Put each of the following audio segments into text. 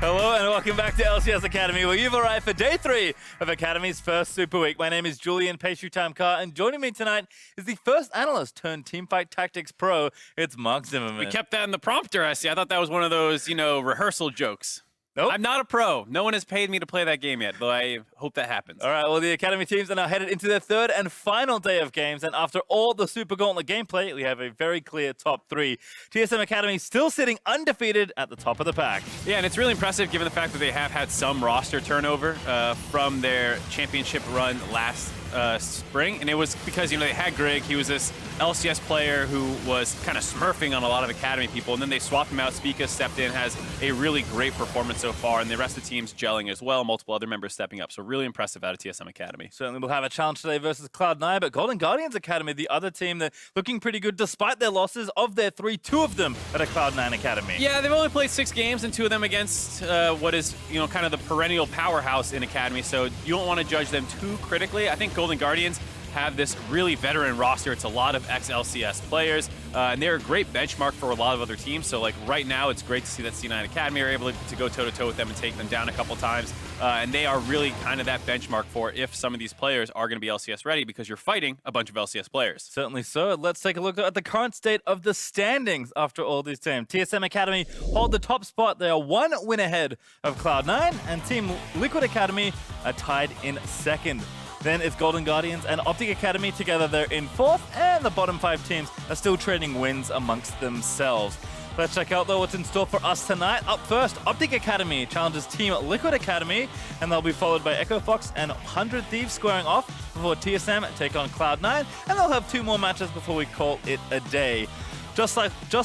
Hello and welcome back to LCS Academy, where you've arrived for day 3 of Academy's first Super Week. My name is Julian Pastry Time Car, and joining me tonight is the first analyst turned Teamfight Tactics Pro. It's Mark Zimmerman. We kept that in the prompter, I see. I thought that was one of those, rehearsal jokes. Nope. I'm not a pro. No one has paid me to play that game yet, though I hope that happens. All right, well, the Academy teams are now headed into their third and final day of games, and after all the Super Gauntlet gameplay, we have a very clear top 3. TSM Academy still sitting undefeated at the top of the pack. Yeah, and it's really impressive given the fact that they have had some roster turnover from their championship run last spring, and it was because, they had Greg. He was this LCS player who was kind of smurfing on a lot of Academy people, and then they swapped him out. Spica stepped in, has a really great performance so far, and the rest of the team's gelling as well, multiple other members stepping up, so really impressive out of TSM Academy. Certainly we'll have a challenge today versus Cloud9, but Golden Guardians Academy, the other team, they're looking pretty good despite their losses. Of their 3, 2 of them at a Cloud9 Academy. Yeah, they've only played 6 games, and 2 of them against what is, kind of the perennial powerhouse in Academy, so you don't want to judge them too critically. I think Golden Guardians have this really veteran roster. It's a lot of ex-LCS players, and they're a great benchmark for a lot of other teams. So, right now, it's great to see that C9 Academy are able to go toe-to-toe with them and take them down a couple times. And they are really kind of that benchmark for if some of these players are going to be LCS ready, because you're fighting a bunch of LCS players. Certainly so. Let's take a look at the current state of the standings after all these teams. TSM Academy hold the top spot. They are 1 win ahead of Cloud9, and Team Liquid Academy are tied in 2nd. Then it's Golden Guardians and OpTic Academy together. They're in 4th, and the bottom 5 teams are still trading wins amongst themselves. Let's check out, though, what's in store for us tonight. Up first, OpTic Academy challenges Team Liquid Academy, and they'll be followed by Echo Fox and 100 Thieves squaring off before TSM take on Cloud9, and they'll have 2 more matches before we call it a day. Just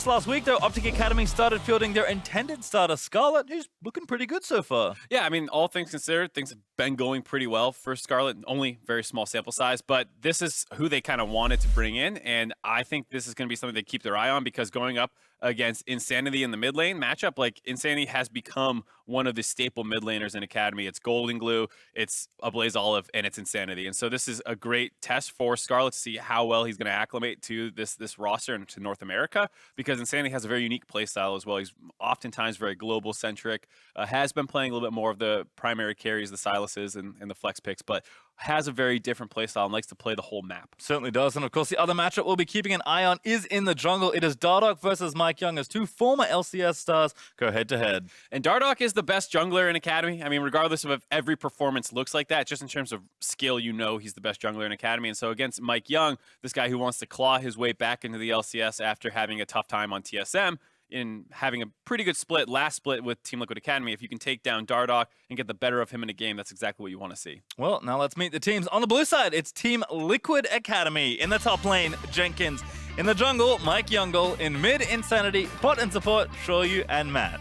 last week, though, OpTic Academy started fielding their intended starter, Scarlet, who's looking pretty good so far. Yeah, I mean, all things considered, things have been going pretty well for Scarlet. Only very small sample size, but this is who they kind of wanted to bring in, and I think this is going to be something they keep their eye on, because going up against Insanity in the mid lane matchup, Insanity has become one of the staple mid laners in Academy. It's Golden Glue, it's Ablaze Olive, and it's Insanity. And so this is a great test for Scarlet to see how well he's going to acclimate to this roster and to North America, because Insanity has a very unique playstyle as well. He's oftentimes very global centric, has been playing a little bit more of the primary carries, the Silases and the flex picks, but has a very different playstyle and likes to play the whole map. Certainly does. And of course, the other matchup we'll be keeping an eye on is in the jungle. It is Dardoch versus Mike Young, as 2 former LCS stars go head-to-head. And Dardoch is the best jungler in Academy. I mean, regardless of if every performance looks like that, just in terms of skill, he's the best jungler in Academy. And so against Mike Young, this guy who wants to claw his way back into the LCS after having a tough time on TSM, in having a pretty good last split with Team Liquid Academy, if you can take down Dardoch and get the better of him in a game, that's exactly what you want to see. Well, now let's meet the teams. On the blue side, it's Team Liquid Academy. In the top lane, Jenkins. In the jungle, Mike Youngle. In mid, Insanity. Bot and support, Shoryu and Matt.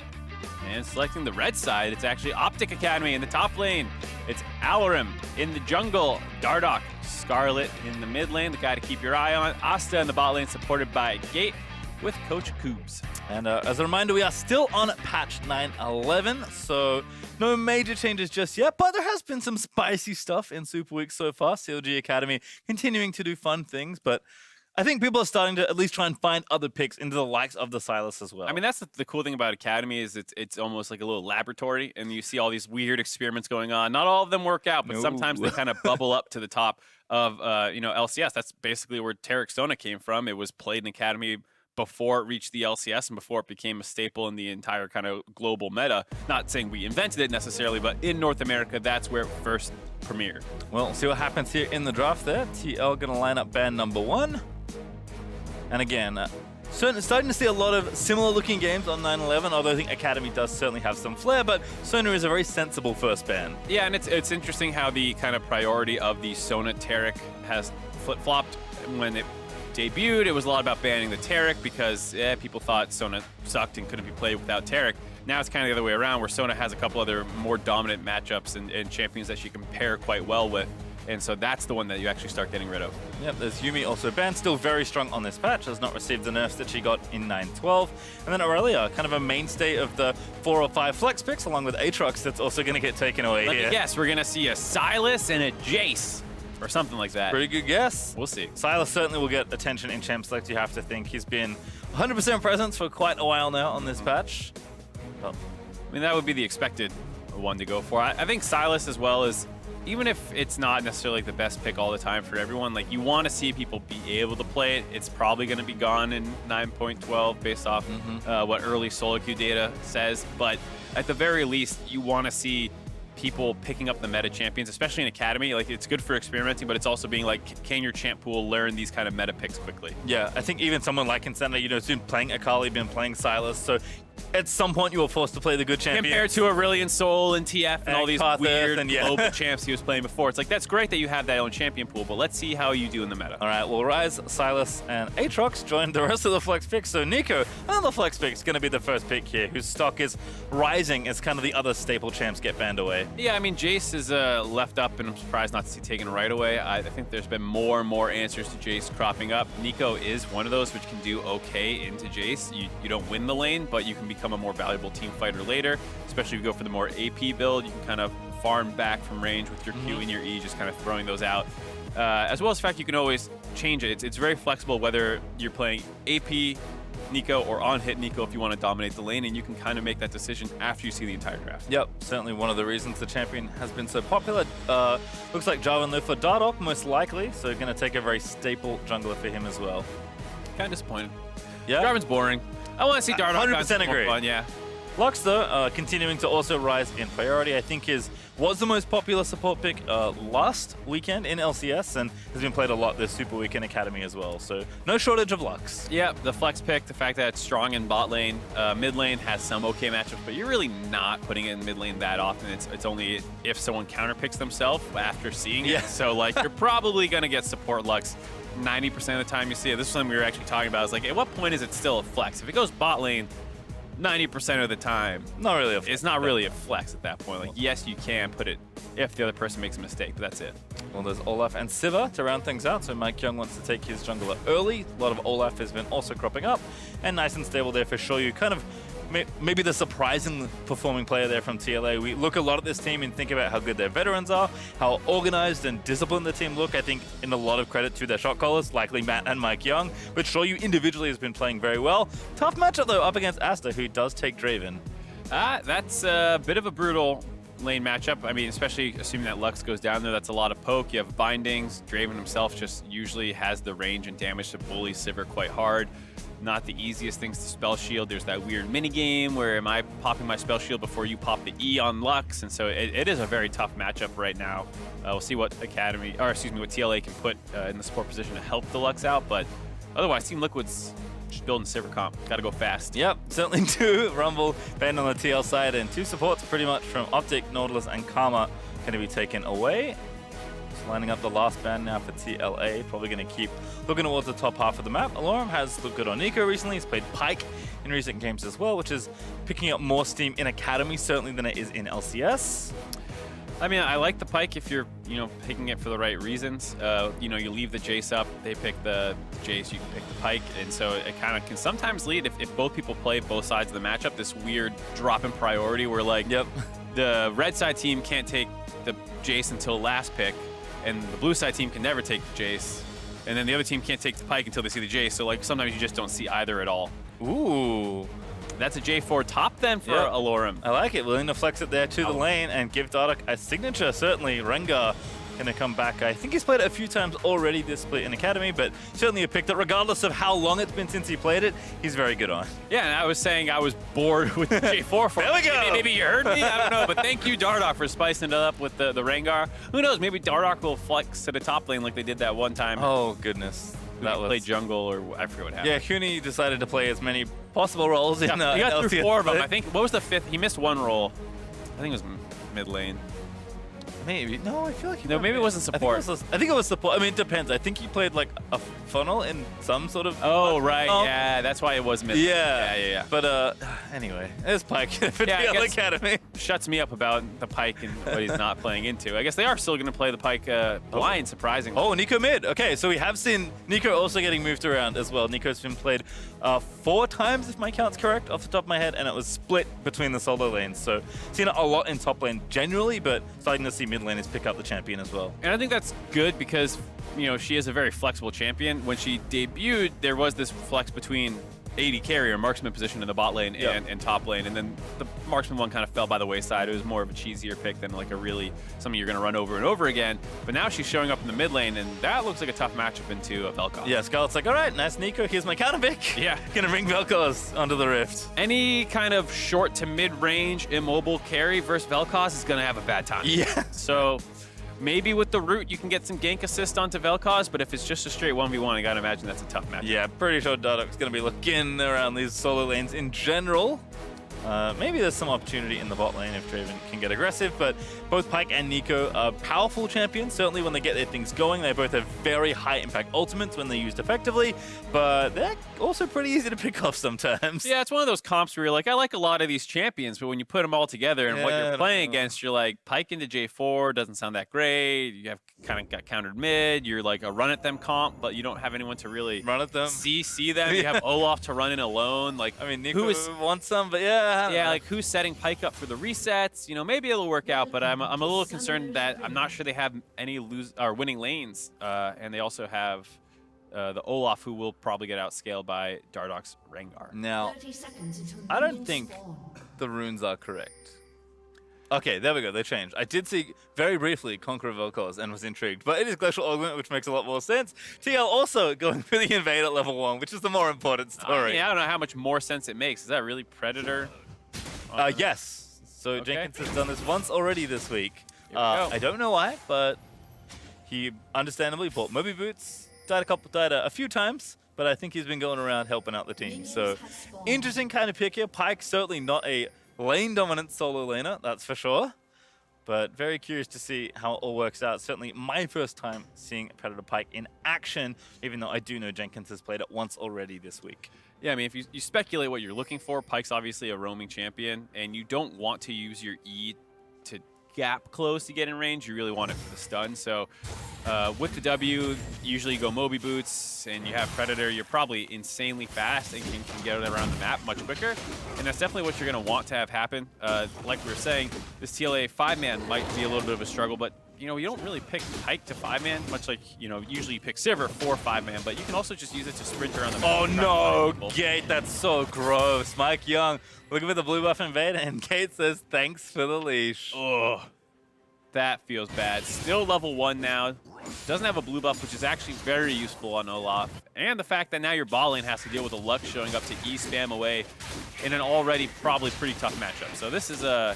And selecting the red side, it's actually OpTic Academy. In the top lane, it's Alarim. In the jungle, Dardoch. Scarlet in the mid lane, the guy to keep your eye on. Asta in the bot lane, supported by Gate with Coach Koobs. And as a reminder, we are still on patch 9.11, so no major changes just yet, but there has been some spicy stuff in Super Week so far. CLG Academy continuing to do fun things, but I think people are starting to at least try and find other picks into the likes of the Silas as well. I mean, that's the cool thing about Academy is it's almost like a little laboratory, and you see all these weird experiments going on. Not all of them work out, but sometimes they kind of bubble up to the top of LCS. That's basically where Taric Sona came from. It was played in Academy before it reached the LCS and before it became a staple in the entire kind of global meta. Not saying we invented it necessarily, but in North America, that's where it first premiered. Well, we'll see what happens here in the draft there. TL going to line up band number 1. And again, starting to see a lot of similar looking games on 9.11, although I think Academy does certainly have some flair, but Sona is a very sensible first ban. Yeah, and it's interesting how the kind of priority of the Sona Taric has flip-flopped. When it debuted, it was a lot about banning the Taric because people thought Sona sucked and couldn't be played without Taric. Now it's kind of the other way around, where Sona has a couple other more dominant matchups and champions that she can pair quite well with. And so that's the one that you actually start getting rid of. Yep, there's Yuumi also banned, still very strong on this patch, has not received the nerfs that she got in 9.12. And then Aurelia, kind of a mainstay of the 4 or 5 flex picks, along with Aatrox, that's also going to get taken away here. Let me guess, we're going to see a Silas and a Jace, or something like that. Pretty good guess. We'll see. Silas certainly will get attention in Champ Select, you have to think. He's been 100% presence for quite a while now on this patch. Well, mean, that would be the expected one to go for. I think Silas as well is, even if it's not necessarily the best pick all the time for everyone, like you want to see people be able to play it. It's probably going to be gone in 9.12 based off what early solo queue data says. But at the very least, you want to see people picking up the meta champions, especially in Academy. Like, it's good for experimenting, but it's also being like, can your champ pool learn these kind of meta picks quickly? Yeah, I think even someone like Insanity, you know, has been playing Akali, been playing Silas, so at some point you were forced to play the good champion. Compared to Aurelion Sol and TF and all these Karthus weird and, global champs he was playing before. It's like, that's great that you have that own champion pool, but let's see how you do in the meta. All right, well, Rise, Silas, and Aatrox joined the rest of the flex picks. So Nico, another flex pick, is going to be the first pick here, whose stock is rising as kind of the other staple champs get banned away. Yeah, I mean, Jace is left up, and I'm surprised not to see taken right away. I think there's been more and more answers to Jace cropping up. Nico is one of those which can do okay into Jace. You don't win the lane, but you can become a more valuable team fighter later, especially if you go for the more AP build. You can kind of farm back from range with your Q and your E, just kind of throwing those out. As well as the fact you can always change it. It's very flexible whether you're playing AP Nico or on-hit Nico if you want to dominate the lane, and you can kind of make that decision after you see the entire draft. Yep, certainly one of the reasons the champion has been so popular. Looks like Jarvan Lu for Dardoch, most likely, so going to take a very staple jungler for him as well. Kind of disappointed. Yeah, Jarvan's boring. I want to see Dardoch. 100% agree. Fun, yeah. Lux, though, continuing to also rise in priority, I think was the most popular support pick last weekend in LCS, and has been played a lot this Super Week in Academy as well. So no shortage of Lux. Yeah, the flex pick, the fact that it's strong in bot lane, mid lane has some okay matchups, but you're really not putting it in mid lane that often. It's only if someone counter picks themselves after seeing it. So like, you're probably gonna get support Lux 90% of the time you see it. This is something we were actually talking about. Is like, at what point is it still a flex? If it goes bot lane 90% of the time, Not really a flex. It's not really a flex at that point. Like, yes, you can put it if the other person makes a mistake, but that's it. Well, there's Olaf and Siva to round things out, so Mike Young wants to take his jungler early. A lot of Olaf has been also cropping up, and nice and stable there for sure. You kind of maybe the surprising performing player there from TLA. We look a lot at this team and think about how good their veterans are, how organized and disciplined the team look. I think in a lot of credit to their shot callers, likely Matt and Mike Young, but Shoyu individually has been playing very well. Tough matchup though, up against Asta, who does take Draven. That's a bit of a brutal lane matchup. I mean, especially assuming that Lux goes down there, that's a lot of poke. You have bindings. Draven himself just usually has the range and damage to bully Sivir quite hard. Not the easiest things to spell shield. There's that weird mini game where am I popping my spell shield before you pop the E on Lux, and so it is a very tough matchup right now. We'll see what what TLA can put in the support position to help the Lux out, but otherwise, Team Liquid's just building Sivir comp. Gotta go fast. Yep, certainly two Rumble banned on the TL side, and two supports pretty much from OpTic, Nautilus, and Karma going to be taken away. Lining up the last ban now for TLA. Probably going to keep looking towards the top half of the map. Alorum has looked good on Nico recently. He's played Pyke in recent games as well, which is picking up more steam in Academy, certainly, than it is in LCS. I mean, I like the Pyke if you're, picking it for the right reasons. You leave the Jace up, they pick the Jace, you can pick the Pyke, and so it kind of can sometimes lead, if both people play both sides of the matchup, this weird drop in priority where, like, the red side team can't take the Jace until last pick, and the blue side team can never take the Jace, and then the other team can't take the Pyke until they see the Jace, so like sometimes you just don't see either at all. Ooh. That's a J4 top then for Alorum. I like it. Willing to flex it there to the lane and give Dardoch a signature, certainly. Rengar going to come back. I think he's played it a few times already this split in Academy, but certainly a pick that regardless of how long it's been since he played it, he's very good on. Yeah, and I was saying I was bored with the J4 for There we go. Maybe you heard me, I don't know, but thank you, Dardoch, for spicing it up with the Rengar. Who knows, maybe Dardoch will flex to the top lane like they did that one time. Oh, goodness. That was play jungle, or I forget what happened. Yeah, Huni decided to play as many possible roles in he got LCS. through 4 of them. I think, what was the 5th? He missed 1 role. I think it was mid lane. Maybe. No, I feel like he No, maybe it wasn't support. I think it was support. I mean, it depends. I think he played like a funnel in some sort of... Oh, right. Yeah, that's why it was mid. Yeah. But anyway, it's Pyke for the Academy. Shuts me up about the Pyke and what he's not playing into. I guess they are still going to play the Pyke blind, surprisingly. Oh, Nico mid. Okay, so we have seen Nico also getting moved around as well. Nico's been played 4 times, if my count's correct, off the top of my head, and it was split between the solo lanes. So seen it a lot in top lane generally, but starting to see mid laners pick up the champion as well. And I think that's good because, she is a very flexible champion. When she debuted, there was this flex between AD carry or marksman position in the bot lane and top lane, and then the marksman one kind of fell by the wayside. It was more of a cheesier pick than like a really something you're going to run over and over again. But now she's showing up in the mid lane, and that looks like a tough matchup into a Vel'Koz. Yeah, Scarlet's like, all right, nice Nico, here's my counter pick. Yeah. Gonna bring Vel'Koz onto the Rift. Any kind of short to mid-range immobile carry versus Vel'Koz is going to have a bad time. Yeah. So maybe with the root you can get some gank assist onto Vel'Koz, but if it's just a straight 1v1, I gotta imagine that's a tough matchup. Yeah, pretty sure Dardoch's going to be looking around these solo lanes in general. Maybe there's some opportunity in the bot lane if Draven can get aggressive, but both Pyke and Nico are powerful champions. Certainly when they get their things going, they both have very high impact ultimates when they're used effectively, but they're also pretty easy to pick off sometimes. Yeah, it's one of those comps where you're like, I like a lot of these champions, but when you put them all together and what you're playing against, you're like, Pyke into J4 doesn't sound that great. You have kind of got countered mid. You're like a run at them comp, but you don't have anyone to really run at them. See them. You have Olaf to run in alone. Like, I mean, Nico wants some, but yeah. Yeah, like who's setting Pyke up for the resets? You know, maybe it'll work out, but I'm a little concerned that I'm not sure they have any winning lanes, and they also have the Olaf, who will probably get outscaled by Dardoch's Rengar. Now, I don't think the runes are correct. Okay, there we go. They changed. I did see very briefly Conqueror Vel'Koz and was intrigued, but it is Glacial Augment, which makes a lot more sense. TL also going for the invade at level 1, which is the more important story. Yeah, I don't know how much more sense it makes. Is that really Predator? Yes. So Okay. Jenkins has done this once already this week. Here we go. I don't know why, but he understandably bought Moby Boots, died a few times, but I think he's been going around helping out the team. So interesting kind of pick here. Pyke certainly not a lane dominant solo laner, that's for sure. But very curious to see how it all works out. Certainly my first time seeing Predator Pyke in action, even though I do know Jenkins has played it once already this week. Yeah, I mean, if you speculate what you're looking for, Pyke's obviously a roaming champion, and you don't want to use your E to gap close to get in range. You really want it for the stun. So with the W, usually you go Moby Boots, and you have Predator. You're probably insanely fast and can get around the map much quicker. And that's definitely what you're going to want to have happen. Like we were saying, this TLA 5-man might be a little bit of a struggle, but you know, you don't really pick Pyke to 5-man, much like, you know, usually you pick Sivir for 5-man, but you can also just use it to sprint around the map. Oh no, Gate, that's so gross. Mike Young looking for the blue buff invade, and Gate says, thanks for the leash. Oh, that feels bad. Still level 1 now. Doesn't have a blue buff, which is actually very useful on Olaf. And the fact that now your bot lane has to deal with a Lux showing up to E-spam away in an already probably pretty tough matchup. So this is a...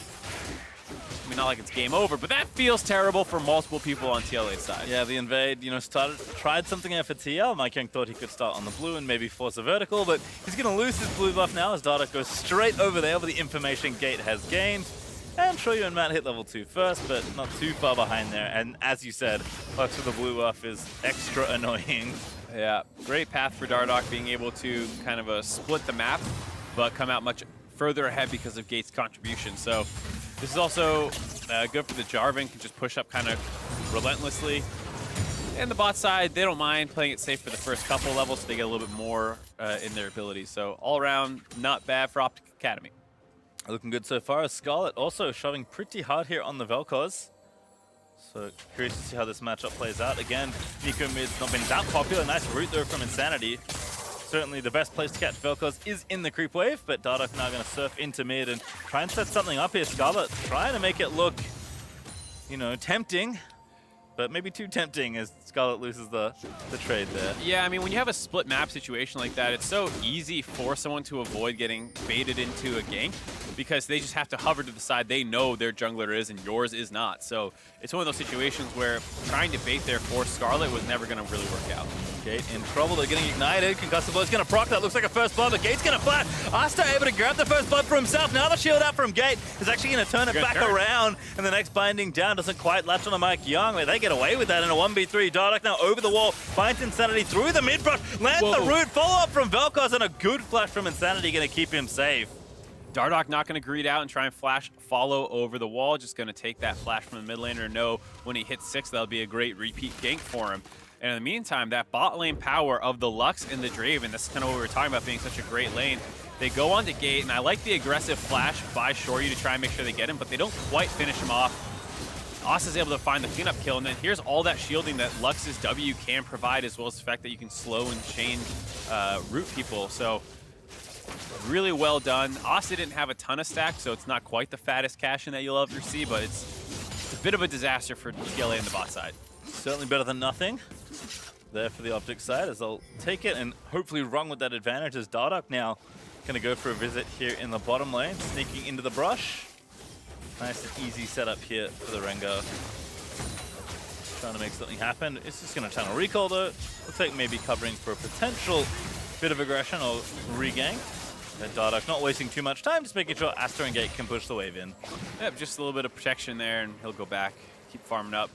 I mean, not like it's game over, but that feels terrible for multiple people on TLA's side. Yeah, the invade, you know, tried something out for TL. Mike Young thought he could start on the blue and maybe force a vertical, but he's going to lose his blue buff now as Dardoch goes straight over there with the information Gate has gained. And Shoyu and Matt hit level 2 first, but not too far behind there. And as you said, Lux with the blue buff is extra annoying. Yeah, great path for Dardoch, being able to kind of split the map, but come out much further ahead because of Gate's contribution. So this is also good for the Jarvan, can just push up kind of relentlessly. And the bot side, they don't mind playing it safe for the first couple levels, so they get a little bit more in their abilities. So all around, not bad for OpTic Academy. Looking good so far. Scarlet also shoving pretty hard here on the Vel'Koz. So curious to see how this matchup plays out. Again, Nico mid's not been that popular. Nice root though from Insanity. Certainly the best place to catch Vel'Koz is in the creep wave, but Dardoch now going to surf into mid and try and set something up here. Scarlet trying to make it look, you know, tempting, but maybe too tempting as Scarlet loses the trade there. Yeah, I mean, when you have a split map situation like that, it's so easy for someone to avoid getting baited into a gank because they just have to hover to the side they know their jungler is and yours is not. So it's one of those situations where trying to bait there for Scarlet was never going to really work out. Gate in trouble. They're getting ignited. Concussive Blow's going to proc that. Looks like a first blood, but Gate's going to flash. Asta able to grab the first blood for himself. Now the shield out from Gate is actually going to turn it back around, and the next binding down doesn't quite latch on to Mike Young. Where they get away with that in a 1v3. Dardoch now over the wall, finds Insanity through the mid brush, lands the root, follow up from Vel'Koz, and a good flash from Insanity going to keep him safe. Dardoch not going to greed out and try and flash follow over the wall, just going to take that flash from the mid laner and know when he hits 6, that'll be a great repeat gank for him. And in the meantime, that bot lane power of the Lux and the Draven, this is kind of what we were talking about being such a great lane. They go on to Gate, and I like the aggressive flash by Shoryu to try and make sure they get him, but they don't quite finish him off. Asta's able to find the cleanup kill, and then here's all that shielding that Lux's W can provide, as well as the fact that you can slow and chain root people. So really well done. OPTA didn't have a ton of stacks, so it's not quite the fattest cash-in that you'll ever see, but it's a bit of a disaster for TLA in the bot side. Certainly better than nothing there for the OpTic side, as they'll take it and hopefully run with that advantage, as Dardoch now going to go for a visit here in the bottom lane, sneaking into the brush. Nice and easy setup here for the Rengar. Trying to make something happen. It's just going to channel recall though. Looks like maybe covering for a potential bit of aggression or regang. And Dardoch not wasting too much time, just making sure Astor and Gate can push the wave in. Yep, just a little bit of protection there, and he'll go back, keep farming up.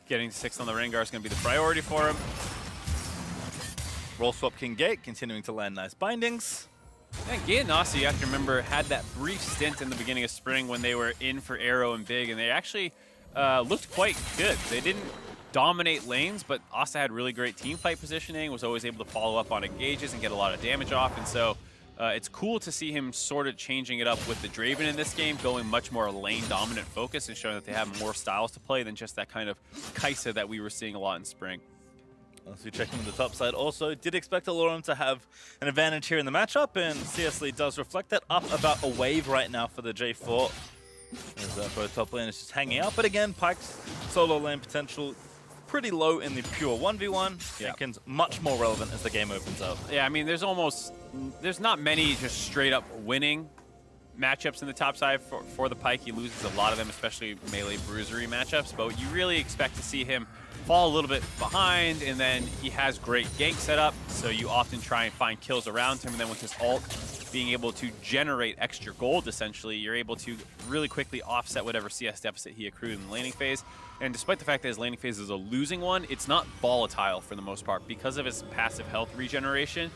Getting 6 on the Rengar is going to be the priority for him. Roll swap King Gate, continuing to land nice bindings. And Gate and OPTA, you have to remember, had that brief stint in the beginning of spring when they were in for Arrow and Big, and they actually looked quite good. They didn't dominate lanes, but OPTA had really great team fight positioning, was always able to follow up on engages and get a lot of damage off, and so it's cool to see him sort of changing it up with the Draven in this game, going much more lane-dominant focus and showing that they have more styles to play than just that kind of Kaisa that we were seeing a lot in spring. As we check in the top side also, did expect Alorum to have an advantage here in the matchup, and CS lead does reflect that, up about a wave right now for the J4. As both top lane is just hanging out, but again, Pyke's solo lane potential pretty low in the pure 1v1. Yeah. Jenkins much more relevant as the game opens up. Yeah, I mean, there's not many just straight up winning matchups in the top side for the Pyke. He loses a lot of them, especially melee bruisery matchups, but you really expect to see him fall a little bit behind, and then he has great gank setup, so you often try and find kills around him, and then with his ult being able to generate extra gold, essentially, you're able to really quickly offset whatever CS deficit he accrued in the laning phase. And despite the fact that his laning phase is a losing one, it's not volatile for the most part because of his passive health regeneration.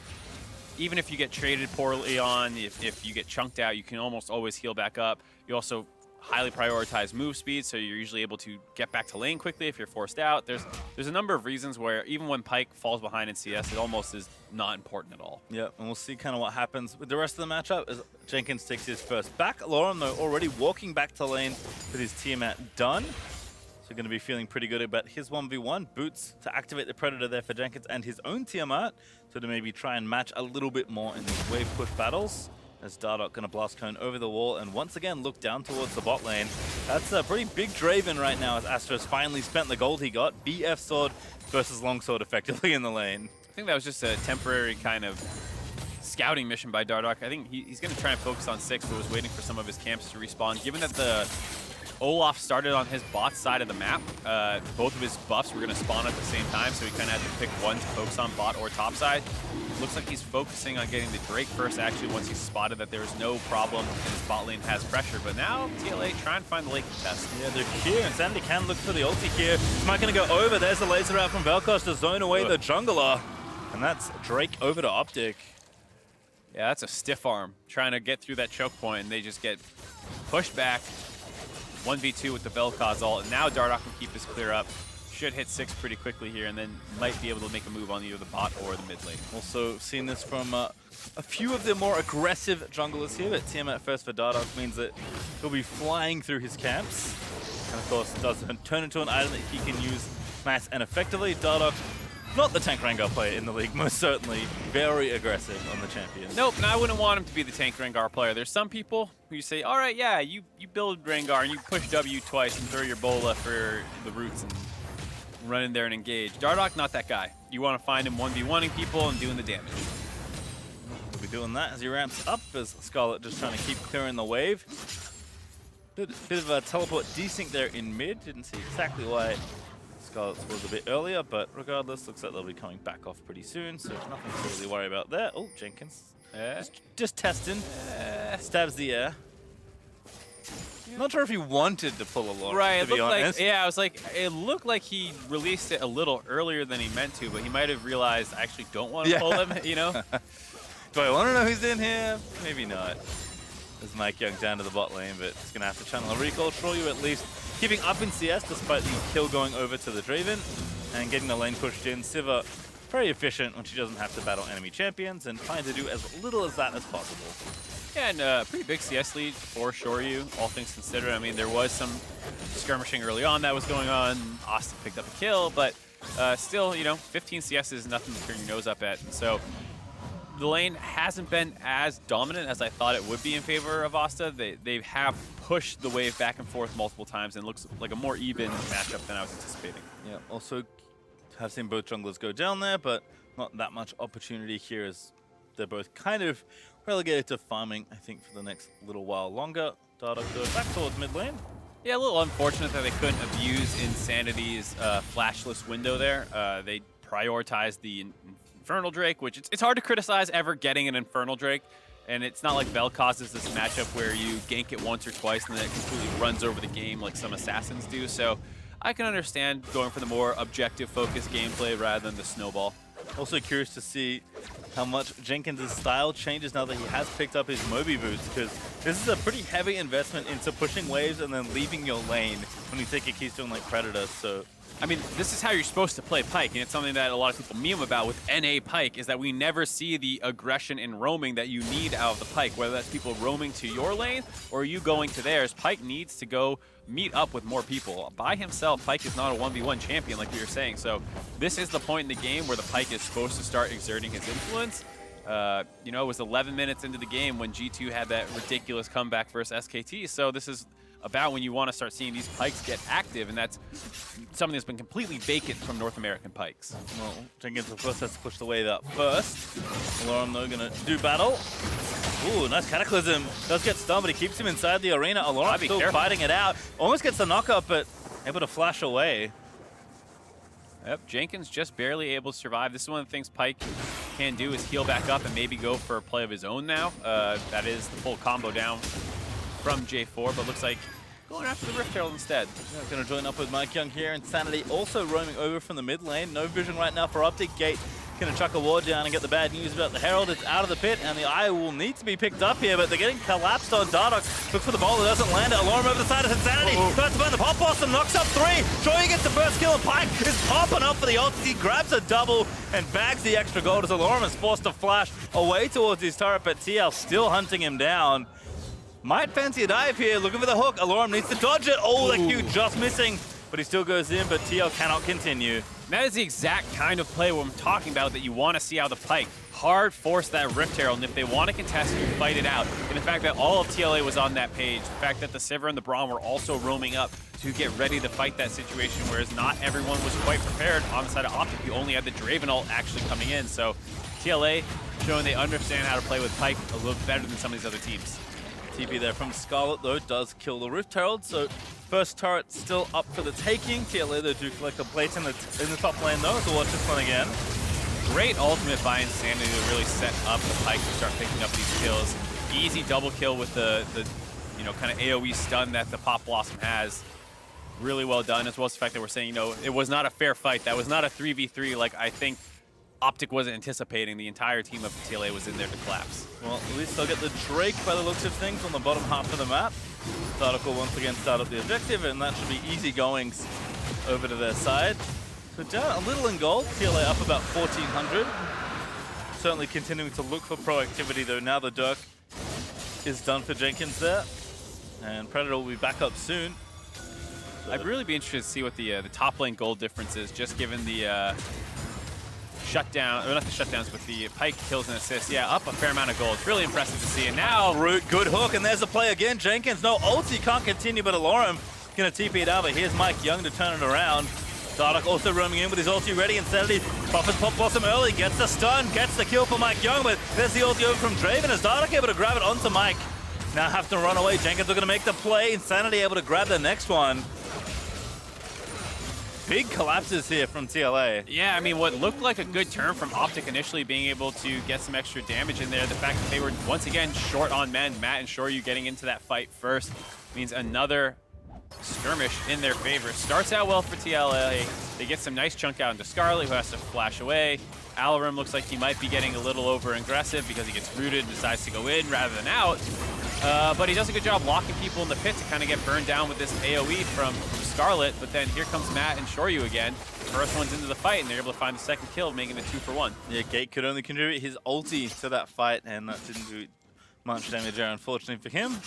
Even if you get traded poorly on, if you get chunked out, you can almost always heal back up. You also highly prioritize move speed, so you're usually able to get back to lane quickly if you're forced out. There's a number of reasons where even when Pyke falls behind in CS, it almost is not important at all. Yeah, and we'll see kind of what happens with the rest of the matchup as Jenkins takes his first back. Alorum, though, already walking back to lane with his Tiamat done. So going to be feeling pretty good about his 1v1. Boots to activate the Predator there for Jenkins and his own Tiamat, so to maybe try and match a little bit more in these wave push battles. As Dardoch going to blast cone over the wall and once again look down towards the bot lane. That's a pretty big Draven right now as Astro's finally spent the gold he got. BF sword versus longsword effectively in the lane. I think that was just a temporary kind of scouting mission by Dardoch. I think he's going to try and focus on 6, but was waiting for some of his camps to respawn. Given that the Olaf started on his bot side of the map, both of his buffs were going to spawn at the same time, so he kind of had to pick one to focus on bot or top side. Looks like he's focusing on getting the Drake first, actually, once he's spotted that there was no problem and his bot lane has pressure. But now, TLA trying to find the lane contest. Yeah, they're here, and Sandy can look for the ulti here. Is Mike going to go over? There's the laser out from Vel'Koz to zone away the jungler. And that's Drake over to OpTic. Yeah, that's a stiff arm. Trying to get through that choke point, and they just get pushed back. 1v2 with the Vel'Koz ult, and now Dardoch can keep his clear up. Should hit 6 pretty quickly here, and then might be able to make a move on either the bot or the mid lane. Also seen this from a few of the more aggressive junglers here, but Tiamat first for Dardoch means that he'll be flying through his camps. And of course, it does turn into an item that he can use nice and effectively. Dardoch, not the tank Rengar player in the league, most certainly. Very aggressive on the champion. Nope, and I wouldn't want him to be the tank Rengar player. There's some people who you say, all right, yeah, you build Rengar and you push W twice and throw your bola for the roots and run in there and engage. Dardoch, not that guy. You want to find him 1v1ing people and doing the damage. He'll be doing that as he ramps up, as Scarlet just trying to keep clearing the wave. Bit of a teleport desync there in mid. Didn't see exactly why Scarlet's was a bit earlier, but regardless, looks like they'll be coming back off pretty soon, so nothing to really worry about there. Oh, Jenkins. Just testing. Stabs the air. Not sure if he wanted to pull a lot, right, to be honest. I was like, it looked like he released it a little earlier than he meant to, but he might have realized I actually don't want to pull him, you know? Do I want to know who's in here? Maybe not. There's Mike Young down to the bot lane, but he's going to have to channel a recall. Shoryu at least keeping up in CS despite the kill going over to the Draven and getting the lane pushed in. Siva very efficient when she doesn't have to battle enemy champions and trying to do as little as that as possible. Yeah, and pretty big CS lead for Shoryu, all things considered. I mean, there was some skirmishing early on that was going on. Austin picked up a kill, but still, you know, 15 CS is nothing to turn your nose up at. And so the lane hasn't been as dominant as I thought it would be in favor of Asta. They have pushed the wave back and forth multiple times and looks like a more even matchup than I was anticipating. Yeah, also have seen both junglers go down there, but not that much opportunity here as they're both kind of relegated to farming, I think, for the next little while longer. Dardoch goes back towards mid lane. Yeah, a little unfortunate that they couldn't abuse Insanity's flashless window there. They prioritized the Infernal Drake, which it's hard to criticize ever getting an Infernal Drake. And it's not like Vel'Koz is this matchup where you gank it once or twice and then it completely runs over the game like some assassins do. So I can understand going for the more objective focused gameplay rather than the snowball. Also curious to see how much Jenkins' style changes now that he has picked up his Moby boots, because this is a pretty heavy investment into pushing waves and then leaving your lane when you take a keystone like Predator. So I mean, this is how you're supposed to play Pyke, and it's something that a lot of people meme about with NA Pyke, is that we never see the aggression and roaming that you need out of the Pyke, whether that's people roaming to your lane or you going to theirs. Pyke needs to go meet up with more people. By himself, Pyke is not a 1v1 champion like we were saying, so this is the point in the game where the Pyke is supposed to start exerting his influence. You know, it was 11 minutes into the game when G2 had that ridiculous comeback versus SKT, so this is about when you want to start seeing these Pykes get active, and that's something that's been completely vacant from North American Pykes. Well, Jenkins, of course, has to push the wave out first. Alorum, though, going to do battle. Ooh, nice Cataclysm. Does get stunned, but he keeps him inside the arena. Alorum still fighting it out. Almost gets the knockup, but able to flash away. Yep, Jenkins just barely able to survive. This is one of the things Pyke can do, is heal back up and maybe go for a play of his own now. That is the full combo down from J4, but looks like going after the Rift Herald instead. Yeah, going to join up with Mike Young here. Insanity also roaming over from the mid lane. No vision right now for OpTic. Gate going to chuck a ward down and get the bad news about the Herald. It's out of the pit, and the Eye will need to be picked up here, but they're getting collapsed on Dardoch. Looks for the boulder, doesn't land it. Alorum over the side of Insanity. Tries to find the pop boss and knocks up 3. Shoyu gets the first kill, and Pyke is popping up for the ult. He grabs a double and bags the extra gold as Alorum is forced to flash away towards his turret, but TL still hunting him down. Might fancy a dive here, looking for the hook. Alorum needs to dodge it. Oh, the Q just missing, but he still goes in, but TL cannot continue. That is the exact kind of play what I'm talking about that you want to see out of the Pyke. Hard force that Rift Herald, and if they want to contest, you fight it out. And the fact that all of TLA was on that page, the fact that the Sivir and the Braum were also roaming up to get ready to fight that situation, whereas not everyone was quite prepared on the side of OpTic. You only had the Draven ult actually coming in, so TLA showing they understand how to play with Pyke a little better than some of these other teams. TP there from Scarlet, though, does kill the Rift Herald, so first turret still up for the taking. TLA, they do collect a plate in the top lane, though, so watch this one again. Great ultimate by Insanity to really set up the Pyke to start picking up these kills. Easy double kill with the you know, kind of AoE stun that the Pop Blossom has. Really well done, as well as the fact that we're saying, you know, it was not a fair fight. That was not a 3v3 like I think OpTic wasn't anticipating. The entire team of TLA was in there to collapse. Well, at least they'll get the Drake by the looks of things on the bottom half of the map. Dardoch will once again start up the objective, and that should be easy goings over to their side. So down a little in gold, TLA up about 1,400. Certainly continuing to look for proactivity, though. Now the Dirk is done for Jenkins there, and Predator will be back up soon. So I'd really be interested to see what the top lane gold difference is, just given the shutdown, or not the shutdowns, but the Pyke kills and assists. Yeah, up a fair amount of gold. It's really impressive to see. And now Root, good hook, and there's the play again. Jenkins, no ulti, can't continue, but Alorum gonna TP it out, but here's Mike Young to turn it around. Dardoch also roaming in with his ulti ready. Insanity buffers Pop Blossom early, gets the stun, gets the kill for Mike Young, but there's the ulti over from Draven as Dardoch able to grab it onto Mike. Now have to run away. Jenkins are gonna make the play. Insanity able to grab the next one. Big collapses here from TLA. Yeah, I mean, what looked like a good turn from OpTic initially being able to get some extra damage in there, the fact that they were once again short on men, Matt and Shoryu getting into that fight first means another skirmish in their favor. Starts out well for TLA. They get some nice chunk out into Scarlet, who has to flash away. Alarum looks like he might be getting a little over-aggressive because he gets rooted and decides to go in rather than out. But he does a good job locking people in the pit to kind of get burned down with this AoE from Scarlet. But then here comes Matt and Shoryu again. First one's into the fight, and they're able to find the second kill, making it 2-for-1. Yeah, Gate could only contribute his ulti to that fight, and that didn't do much damage there, unfortunately for him.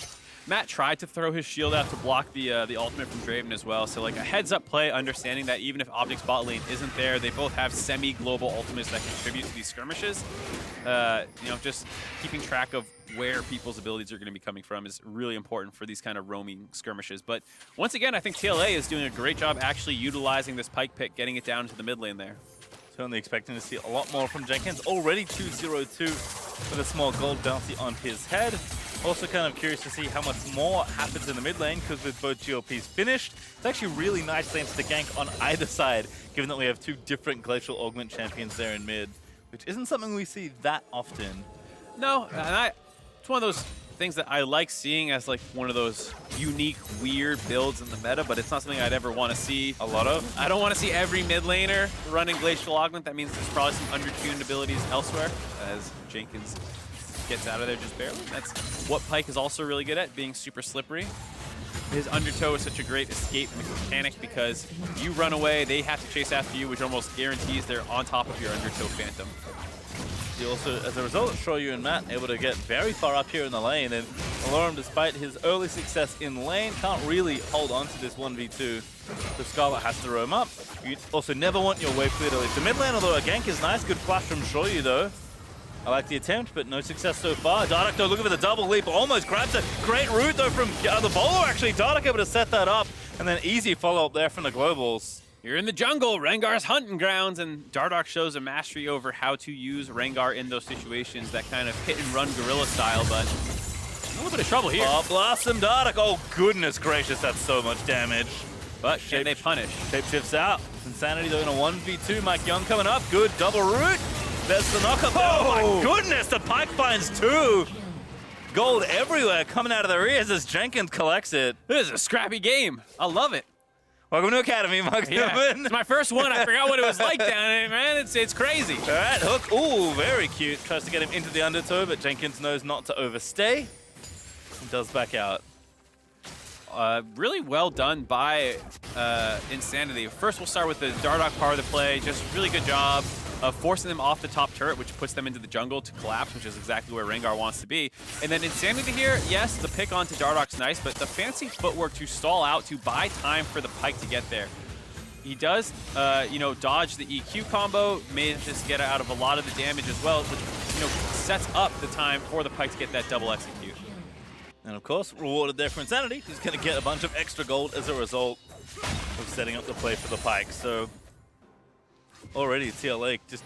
Matt tried to throw his shield out to block the ultimate from Draven as well. So like a heads-up play, understanding that even if OpTic's bot lane isn't there, they both have semi-global ultimates that contribute to these skirmishes. You know, just keeping track of where people's abilities are going to be coming from is really important for these kind of roaming skirmishes. But once again, I think TLA is doing a great job actually utilizing this Pyke pick, getting it down to the mid lane there. Certainly expecting to see a lot more from Jenkins. Already 2-0-2 with a small gold bounty on his head. Also kind of curious to see how much more happens in the mid lane, because with both GOPs finished, it's actually really nice lanes to gank on either side, given that we have two different Glacial Augment champions there in mid, which isn't something we see that often. No, and it's one of those things that I like seeing as like one of those unique, weird builds in the meta, but it's not something I'd ever want to see a lot of. I don't want to see every mid laner running Glacial Augment. That means there's probably some undertuned abilities elsewhere, as Jenkins gets out of there just barely. That's what Pyke is also really good at, being super slippery. His undertow is such a great escape mechanic because you run away, they have to chase after you, which almost guarantees they're on top of your undertow phantom. He also, as a result, Shoryu and Matt able to get very far up here in the lane, and Alorum, despite his early success in lane, can't really hold on to this 1v2. The Scarlet has to roam up. You also never want your wave clear to leave the mid lane, although a gank is nice. Good flash from Shoryu, though. I like the attempt, but no success so far. Dardoch, though, looking for the double leap, almost grabs it. Great route, though, from the bowler, actually. Dardoch able to set that up, and then easy follow-up there from the Globals. You're in the jungle, Rengar's hunting grounds, and Dardoch shows a mastery over how to use Rengar in those situations, that kind of hit-and-run guerrilla style, but a little bit of trouble here. Oh, Blossom Dardoch. Oh, goodness gracious, that's so much damage. But can they punish? Shape shifts out. Insanity, though, in a 1v2. Mike Young coming up. Good double route. There's the knockup. Oh, my goodness, the Pyke finds two. Gold everywhere coming out of their ears as Jenkins collects it. This is a scrappy game. I love it. Welcome to Academy, Mark Newman. It's my first one. I forgot what it was like down there, man. It's crazy. All right, Hook. Ooh, very cute. Tries to get him into the undertow, but Jenkins knows not to overstay. And does back out. Really well done by Insanity. First, we'll start with the Dardoch part of the play. Just really good job of forcing them off the top turret, which puts them into the jungle to collapse, which is exactly where Rengar wants to be. And then Insanity here, yes, the pick onto Dardoch's nice, but the fancy footwork to stall out, to buy time for the Pyke to get there. He does, you know, dodge the EQ combo, manages to get out of a lot of the damage as well, which, you know, sets up the time for the Pyke to get that double execute. And of course, rewarded there for Insanity. He's going to get a bunch of extra gold as a result of setting up the play for the Pyke. So already TLA just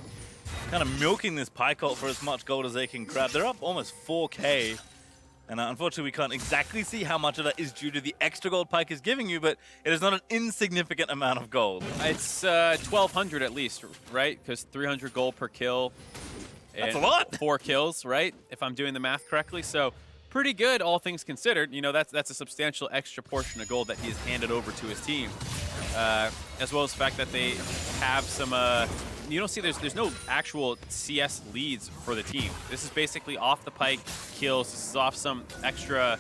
kind of milking this Pyke ult for as much gold as they can grab. They're up almost 4K. And unfortunately, we can't exactly see how much of that is due to the extra gold Pyke is giving you, but it is not an insignificant amount of gold. It's 1,200 at least, right? Because 300 gold per kill. That's a lot. 4 kills, right? If I'm doing the math correctly. So pretty good, all things considered. You know, that's a substantial extra portion of gold that he has handed over to his team. As well as the fact that they have some, you don't see there's no actual CS leads for the team. This is basically off the Pyke kills. This is off some extra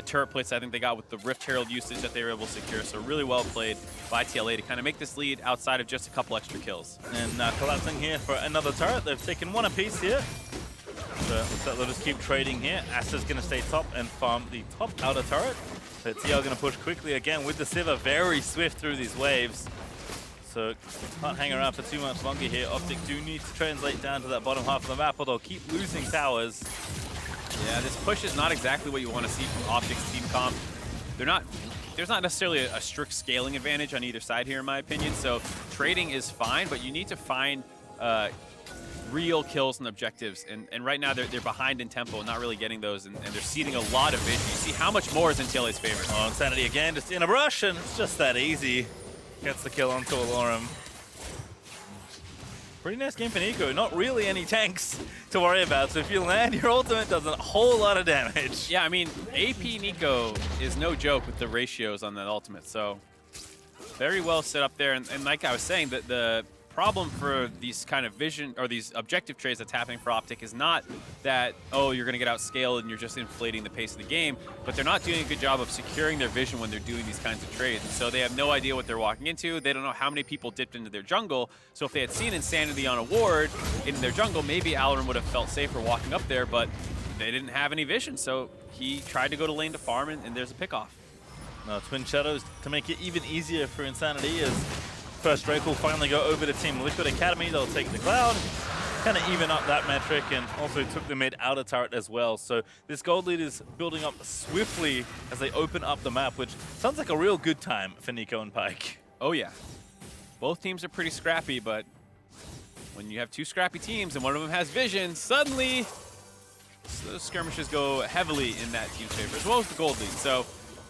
turret plates I think they got with the Rift Herald usage that they were able to secure. So really well played by TLA to kind of make this lead outside of just a couple extra kills. And collapsing here for another turret. They've taken one apiece here. So looks like they'll just keep trading here. Asta's going to stay top and farm the top outer turret. But TL going to push quickly again with the Sivir, very swift through these waves. So can't hang around for too much longer here. OpTic do need to translate down to that bottom half of the map, or they'll keep losing towers. Yeah, this push is not exactly what you want to see from OpTic's team comp. There's not necessarily a strict scaling advantage on either side here, in my opinion. So trading is fine, but you need to find real kills and objectives. And right now they're behind in tempo, not really getting those, and they're ceding a lot of vision. You see how much more is in TLA's favor. Oh, Insanity again, just in a rush, and it's just that easy. Gets the kill onto Alorum. Pretty nice game for Nico. Not really any tanks to worry about, so if you land, your ultimate does a whole lot of damage. Yeah, I mean, AP Nico is no joke with the ratios on that ultimate, so very well set up there. And like I was saying, the problem for these kind of vision or these objective trades that's happening for OpTic is not that, oh, you're going to get outscaled and you're just inflating the pace of the game, but they're not doing a good job of securing their vision when they're doing these kinds of trades. So they have no idea what they're walking into. They don't know how many people dipped into their jungle. So if they had seen Insanity on a ward in their jungle, maybe Alorum would have felt safer walking up there, but they didn't have any vision, so he tried to go to lane to farm, and there's a pickoff. Now, Twin Shadows to make it even easier for Insanity as first Drake will finally go over to Team Liquid Academy. They'll take the Cloud, kind of even up that metric, and also took the mid outer turret as well. So this gold lead is building up swiftly as they open up the map, which sounds like a real good time for Nico and Pyke. Oh yeah, both teams are pretty scrappy, but when you have two scrappy teams and one of them has vision, suddenly those skirmishes go heavily in that team's favor, as well as the gold lead. So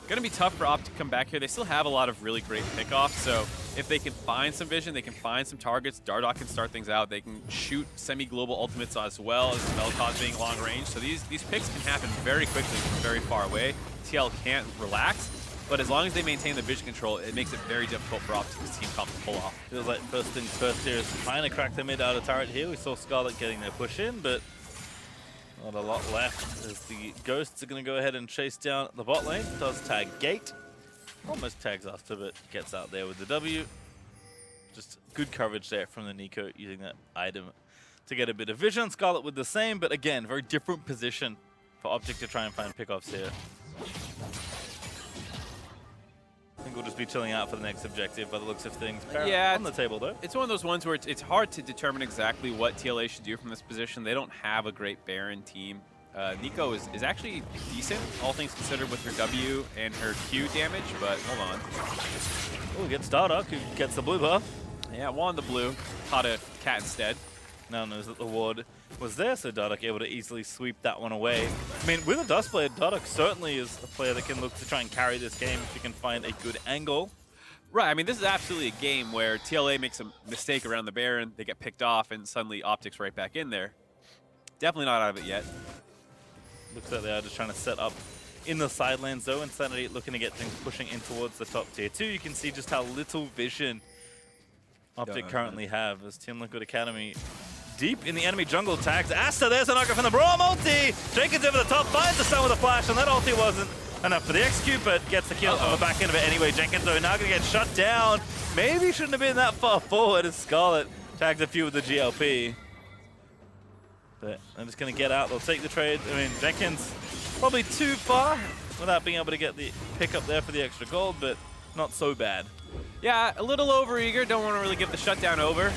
going to be tough for OpTic to come back here. They still have a lot of really great pickoffs, so if they can find some vision, they can find some targets, Dardoch can start things out. They can shoot semi-global ultimates as well as Vel'Koz being long range. So these picks can happen very quickly from very far away. TL can't relax, but as long as they maintain the vision control, it makes it very difficult for OpTic's team comp to pull off. Feels like first things first here is trying to crack the mid outer turret here. We saw Scarlet getting their push in, but not a lot left as the Ghosts are going to go ahead and chase down the bot lane. Does tag Gate. Almost tags Asta, but gets out there with the W. Just good coverage there from the Nico using that item to get a bit of vision. Scarlet with the same, but again, very different position for OpTic to try and find pickoffs here. I think we'll just be chilling out for the next objective by the looks of things. Yeah, on the table though. It's one of those ones where it's hard to determine exactly what TLA should do from this position. They don't have a great Baron team. Nico is actually decent, all things considered, with her W and her Q damage, but hold on. Oh, gets Dardoch, who gets the blue buff. Yeah, won the blue, caught a cat instead. Now knows that the ward was there, so Dardoch able to easily sweep that one away. I mean, with a Dust Blade, Dardoch certainly is a player that can look to try and carry this game if you can find a good angle. Right, I mean, this is absolutely a game where TLA makes a mistake around the Baron, they get picked off, and suddenly OpTic's right back in there. Definitely not out of it yet. Looks like they are just trying to set up in the side lanes though. Insanity looking to get things pushing in towards the top tier 2. You can see just how little vision OpTic currently have as Team Liquid Academy deep in the enemy jungle tags. Asta, there's a knocker from the Brawl multi. Jenkins over the top, finds the stun with a flash, and that ulti wasn't enough for the execute, but gets the kill on the back end of it anyway. Jenkins though now gonna get shut down. Maybe shouldn't have been that far forward as Scarlet tags a few with the GLP. But I'm just going to get out. They'll take the trade. I mean, Jenkins probably too far without being able to get the pick up there for the extra gold, but not so bad. Yeah, a little overeager. Don't want to really give the shutdown over.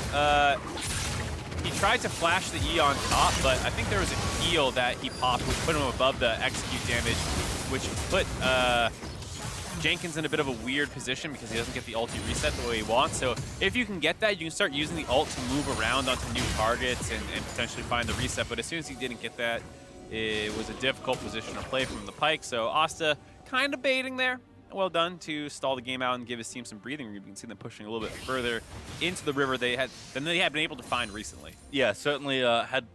He tried to flash the E on top, but I think there was a heal that he popped, which put him above the execute damage, which put Jenkins in a bit of a weird position because he doesn't get the ulti reset the way he wants. So if you can get that, you can start using the ult to move around onto new targets and potentially find the reset. But as soon as he didn't get that, it was a difficult position to play from the Pyke. So Asta kind of baiting there. Well done to stall the game out and give his team some breathing room. You can see them pushing a little bit further into the river than they had been able to find recently. Yeah, certainly had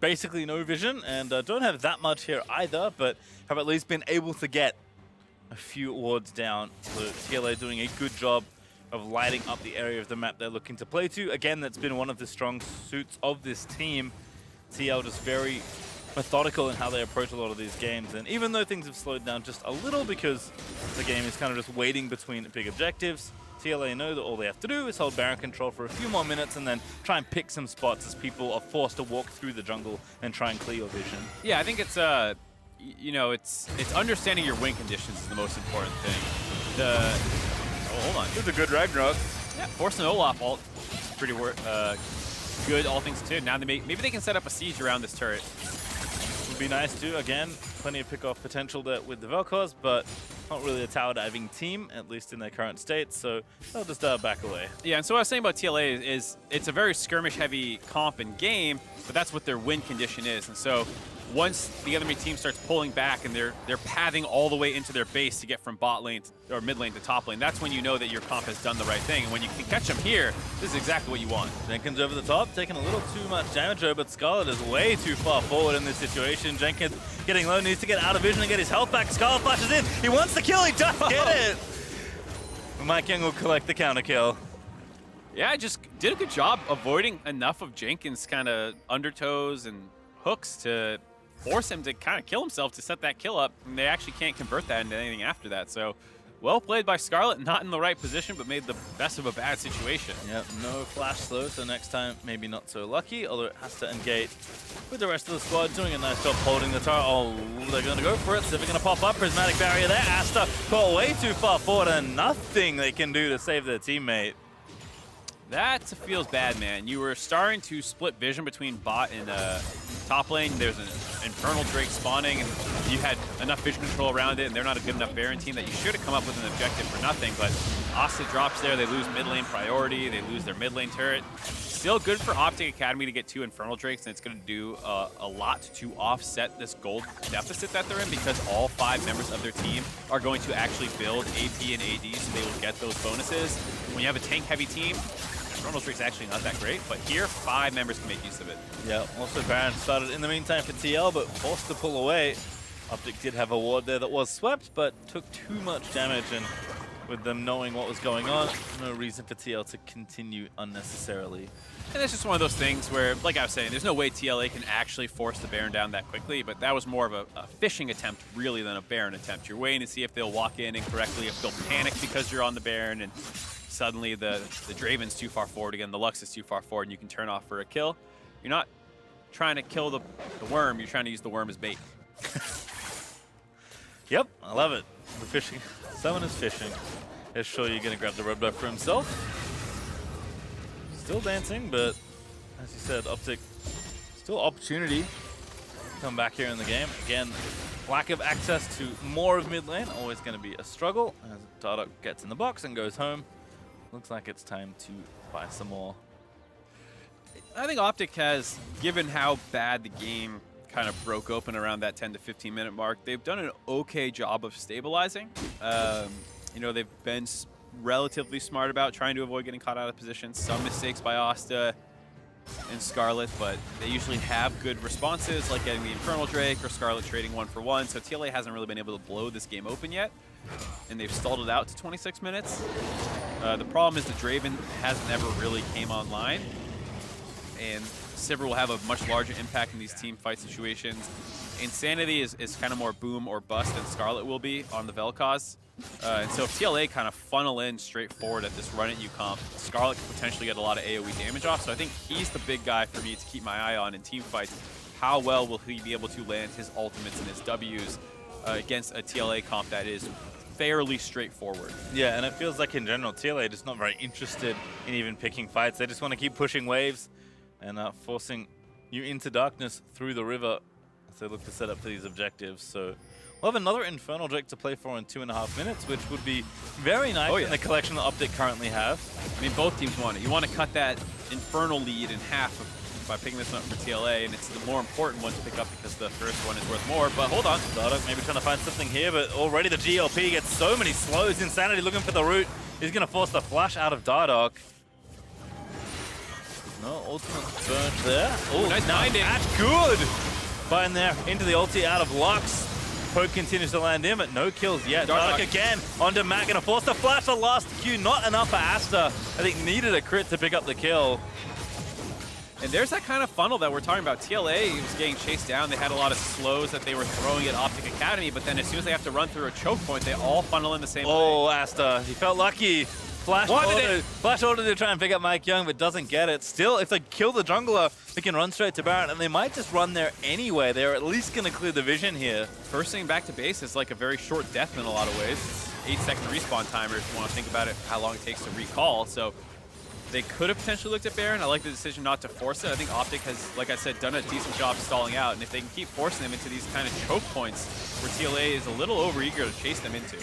basically no vision and don't have that much here either, but have at least been able to get a few wards down. So TLA doing a good job of lighting up the area of the map they're looking to play to. Again, that's been one of the strong suits of this team. TL just very methodical in how they approach a lot of these games. And even though things have slowed down just a little because the game is kind of just waiting between big objectives, TLA know that all they have to do is hold Baron control for a few more minutes and then try and pick some spots as people are forced to walk through the jungle and try and clear your vision. Yeah, I think it's you know, it's understanding your win conditions is the most important thing. Hold on. It's a good Ragnarok. Yeah, forcing Olaf ult. It's pretty good, all things considered. Now maybe they can set up a siege around this turret. Would be nice too. Again, plenty of pick-off potential there with the Vel'Koz, but not really a tower diving team, at least in their current state, so they'll just back away. Yeah, and so what I was saying about TLA is it's a very skirmish-heavy comp and game, but that's what their win condition is. And so once the enemy team starts pulling back and they're pathing all the way into their base to get from bot lane or mid lane to top lane, that's when you know that your comp has done the right thing. And when you can catch them here, this is exactly what you want. Jenkins over the top, taking a little too much damage though, but Scarlet is way too far forward in this situation. Jenkins getting low, needs to get out of vision and get his health back. Scarlet flashes in, he wants the kill, he does get it! Mike Young will collect the counter kill. Yeah, just did a good job avoiding enough of Jenkins' kind of undertows and hooks to force him to kind of kill himself to set that kill up, and they actually can't convert that into anything after that. So Well played by Scarlet, not in the right position, but made the best of a bad situation. Yep, no flash slow, so next time maybe not so lucky, although it has to engage with the rest of the squad, doing a nice job holding the turret. Oh, they're going to go for it, so they're going to pop up. Prismatic barrier there. Asta got way too far forward and nothing they can do to save their teammate. That feels bad, man. You were starting to split vision between bot and top lane. There's an Infernal Drake spawning, and you had enough vision control around it, and they're not a good enough Baron team that you should have come up with an objective for nothing. But Asta drops there. They lose mid lane priority. They lose their mid lane turret. Still good for OpTic Academy to get 2 Infernal Drakes, and it's going to do a lot to offset this gold deficit that they're in, because all 5 members of their team are going to actually build AP and AD, so they will get those bonuses. When you have a tank-heavy team, Infernal Drake's actually not that great, but here 5 members can make use of it. Yeah, also Baron started in the meantime for TL, but forced to pull away. OpTic did have a ward there that was swept, but took too much damage, and with them knowing what was going on, no reason for TL to continue unnecessarily. And it's just one of those things where, like I was saying, there's no way TLA can actually force the Baron down that quickly, but that was more of a fishing attempt really than a Baron attempt. You're waiting to see if they'll walk in incorrectly, if they'll panic because you're on the Baron, and suddenly the Draven's too far forward again, the Lux is too far forward, and you can turn off for a kill. You're not trying to kill the worm, you're trying to use the worm as bait. Yep, I love it. The fishing. Someone is fishing. Is sure you're going to grab the red buff for himself. Still dancing, but as you said, OpTic still opportunity to come back here in the game. Again, lack of access to more of mid lane, always going to be a struggle. As Dardoch gets in the box and goes home, looks like it's time to buy some more. I think OpTic has, given how bad the game kind of broke open around that 10 to 15 minute mark, they've done an okay job of stabilizing. You know, they've been relatively smart about trying to avoid getting caught out of position. Some mistakes by Asta and Scarlet, but they usually have good responses, like getting the Infernal Drake or Scarlet trading 1-for-1. So TLA hasn't really been able to blow this game open yet, and they've stalled it out to 26 minutes. The problem is the Draven has never really came online, and Sivir will have a much larger impact in these team fight situations. Insanity is kind of more boom or bust than Scarlet will be on the Vel'Koz. And so if TLA kind of funnel in straight forward at this run at UComp, Scarlet could potentially get a lot of AoE damage off. So I think he's the big guy for me to keep my eye on in team fights. How well will he be able to land his ultimates and his Ws against a TLA comp that is fairly straightforward? Yeah, and it feels like in general, TLA just not very interested in even picking fights. They just want to keep pushing waves and forcing you into darkness through the river as they look to set up for these objectives. So we'll have another Infernal Drake to play for in 2.5 minutes, which would be very nice in the collection that OpTic currently have. I mean, both teams want it. You want to cut that Infernal lead in half by picking this one up for TLA, and it's the more important one to pick up because the first one is worth more. But hold on. Dardoch maybe trying to find something here, but already the GLP gets so many slows. Insanity looking for the root. He's going to force the flash out of Dardoch. No ultimate burn there. Oh, nice binding. That's good. Bind there into the ulti out of Lux. Poke continues to land in, but no kills yet. Dardoch again onto Matt, gonna force the flash the last Q. Not enough for Asta. I think needed a crit to pick up the kill. And there's that kind of funnel that we're talking about. TLA was getting chased down. They had a lot of slows that they were throwing at OpTic Academy, but then as soon as they have to run through a choke point, they all funnel in the same way. Oh, Asta, he felt lucky. Flash order to try and pick up Mike Young, but doesn't get it. Still, if they kill the jungler, they can run straight to Baron, and they might just run there anyway. They're at least going to clear the vision here. First thing back to base is like a very short death in a lot of ways. 8-second respawn timer if you want to think about it, how long it takes to recall. So they could have potentially looked at Baron. I like the decision not to force it. I think OpTic has, like I said, done a decent job stalling out, and if they can keep forcing them into these kind of choke points where TLA is a little overeager to chase them into.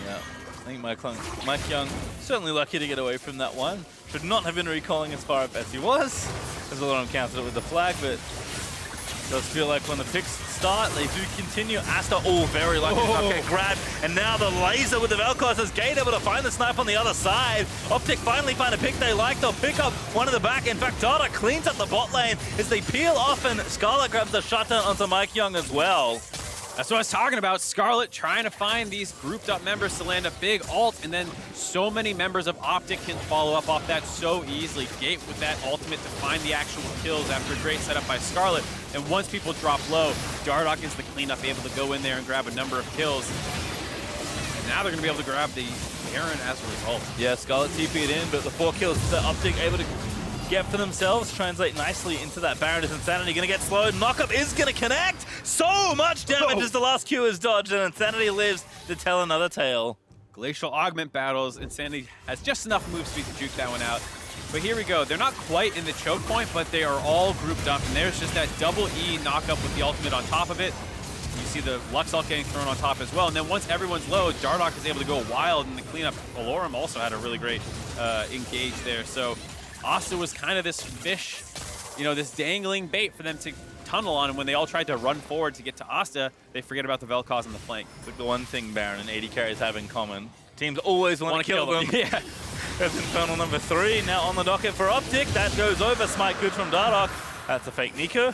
Yeah. I think Mike Young certainly lucky to get away from that one. Should not have been recalling as far up as he was. As a lot of them countered it with the flag, but it does feel like when the picks start, they do continue. Asta, very lucky to not get grabbed. And now the laser with the Vel'Koz as Gate able to find the snipe on the other side. OpTic finally find a pick they like. They'll pick up one in the back. In fact, Dardoch cleans up the bot lane as they peel off, and Scarlet grabs the shutdown onto Mike Young as well. That's what I was talking about. Scarlet trying to find these grouped up members to land a big ult, and then so many members of OpTic can follow up off that so easily. Gate with that ultimate to find the actual kills after a great setup by Scarlet. And once people drop low, Dardoch is the cleanup, able to go in there and grab a number of kills. now they're going to be able to grab the Baron as a result. Yeah, Scarlet TP'd in, but the 4 kills that OpTic able to get for themselves translate nicely into that Baron. Is Insanity going to get slowed? Knockup is going to connect! So much damage as the last Q is dodged, and Insanity lives to tell another tale. Glacial Augment battles. Insanity has just enough move speed to juke that one out. But here we go. They're not quite in the choke point, but they are all grouped up, and there's just that double E knockup with the ultimate on top of it. You see the Lux ult getting thrown on top as well, and then once everyone's low, Dardoch is able to go wild, and the cleanup. Alorum also had a really great engage there. So OPTA was kind of this fish, you know, this dangling bait for them to tunnel on, and when they all tried to run forward to get to OPTA, they forget about the Vel'Koz on the flank. It's like the one thing Baron and AD carries have in common. Teams always want to kill them. Yeah. That's Infernal number 3 now on the docket for OpTic. That goes over. Smite good from Dardoch. That's a fake Nico.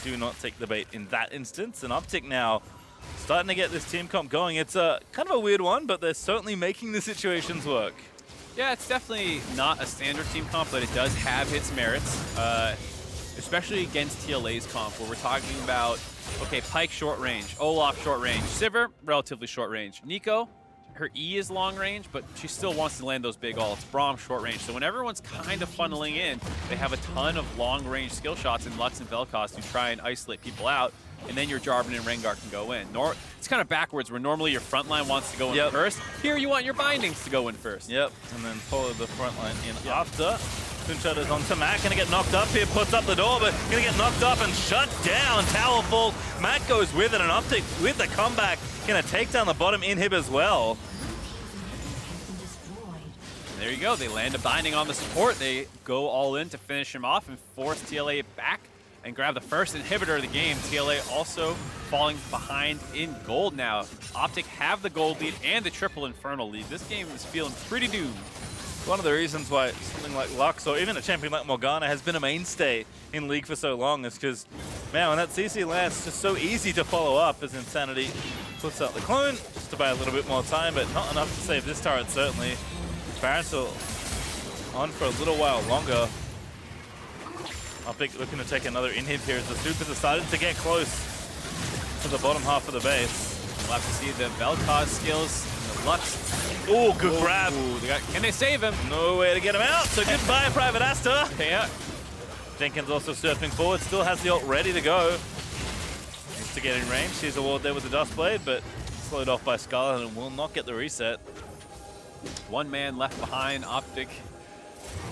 They do not take the bait in that instance. And OpTic now starting to get this team comp going. It's a kind of a weird one, but they're certainly making the situations work. Yeah, it's definitely not a standard team comp, but it does have its merits, especially against TLA's comp, where we're talking about, okay, Pyke short range, Olaf short range, Sivir relatively short range, Nico, her E is long range, but she still wants to land those big ults. Braum short range. So when everyone's kind of funneling in, they have a ton of long range skill shots in Lux and Vel'Koz to try and isolate people out, and then your Jarvan and Rengar can go in. It's kind of backwards, where normally your front line wants to go in first. Here you want your bindings to go in first. Yep, and then follow the front line in after. Moonshotter's onto Matt, gonna get knocked up here, puts up the door, but gonna get knocked up and shut down. Tower fall. Matt goes with it, and OpTic with the comeback, gonna take down the bottom inhib as well. And there you go, they land a binding on the support. They go all in to finish him off and force TLA back and grab the first inhibitor of the game. TLA also falling behind in gold now. OpTic have the gold lead and the triple Infernal lead. This game is feeling pretty doomed. One of the reasons why something like Lux or even a champion like Morgana has been a mainstay in League for so long is because, man, when that CC lands, it's just so easy to follow up as Insanity puts out the clone just to buy a little bit more time, but not enough to save this turret, certainly. Baron still on for a little while longer. OpTic looking to take another inhib here as the supers are starting to get close to the bottom half of the base. We'll have to see the Vel'Koz skills. Lux. Oh, good grab. Can they save him? No way to get him out, so goodbye, Private Asta. Yeah. Jenkins also surfing forward, still has the ult ready to go. Needs to get in range. Sees a ward there with the Dust Blade, but slowed off by Scarlet and will not get the reset. One man left behind. OpTic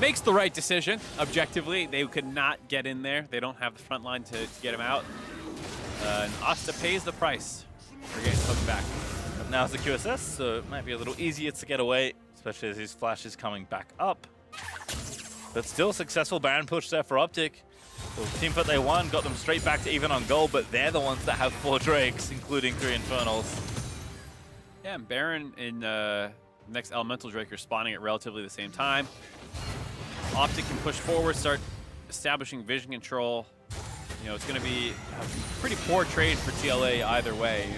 makes the right decision, objectively. They could not get in there. They don't have the front line to get him out. And Asta pays the price for getting hooked back. Now it's the QSS, so it might be a little easier to get away, especially as his flash is coming back up. But still successful Baron push there for OpTic. The team fight they won got them straight back to even on gold, but they're the ones that have 4 Drakes, including 3 Infernals. Yeah, and Baron in next Elemental Drake are spawning at relatively the same time. OpTic can push forward, start establishing vision control. You know, it's going to be a pretty poor trade for TLA either way.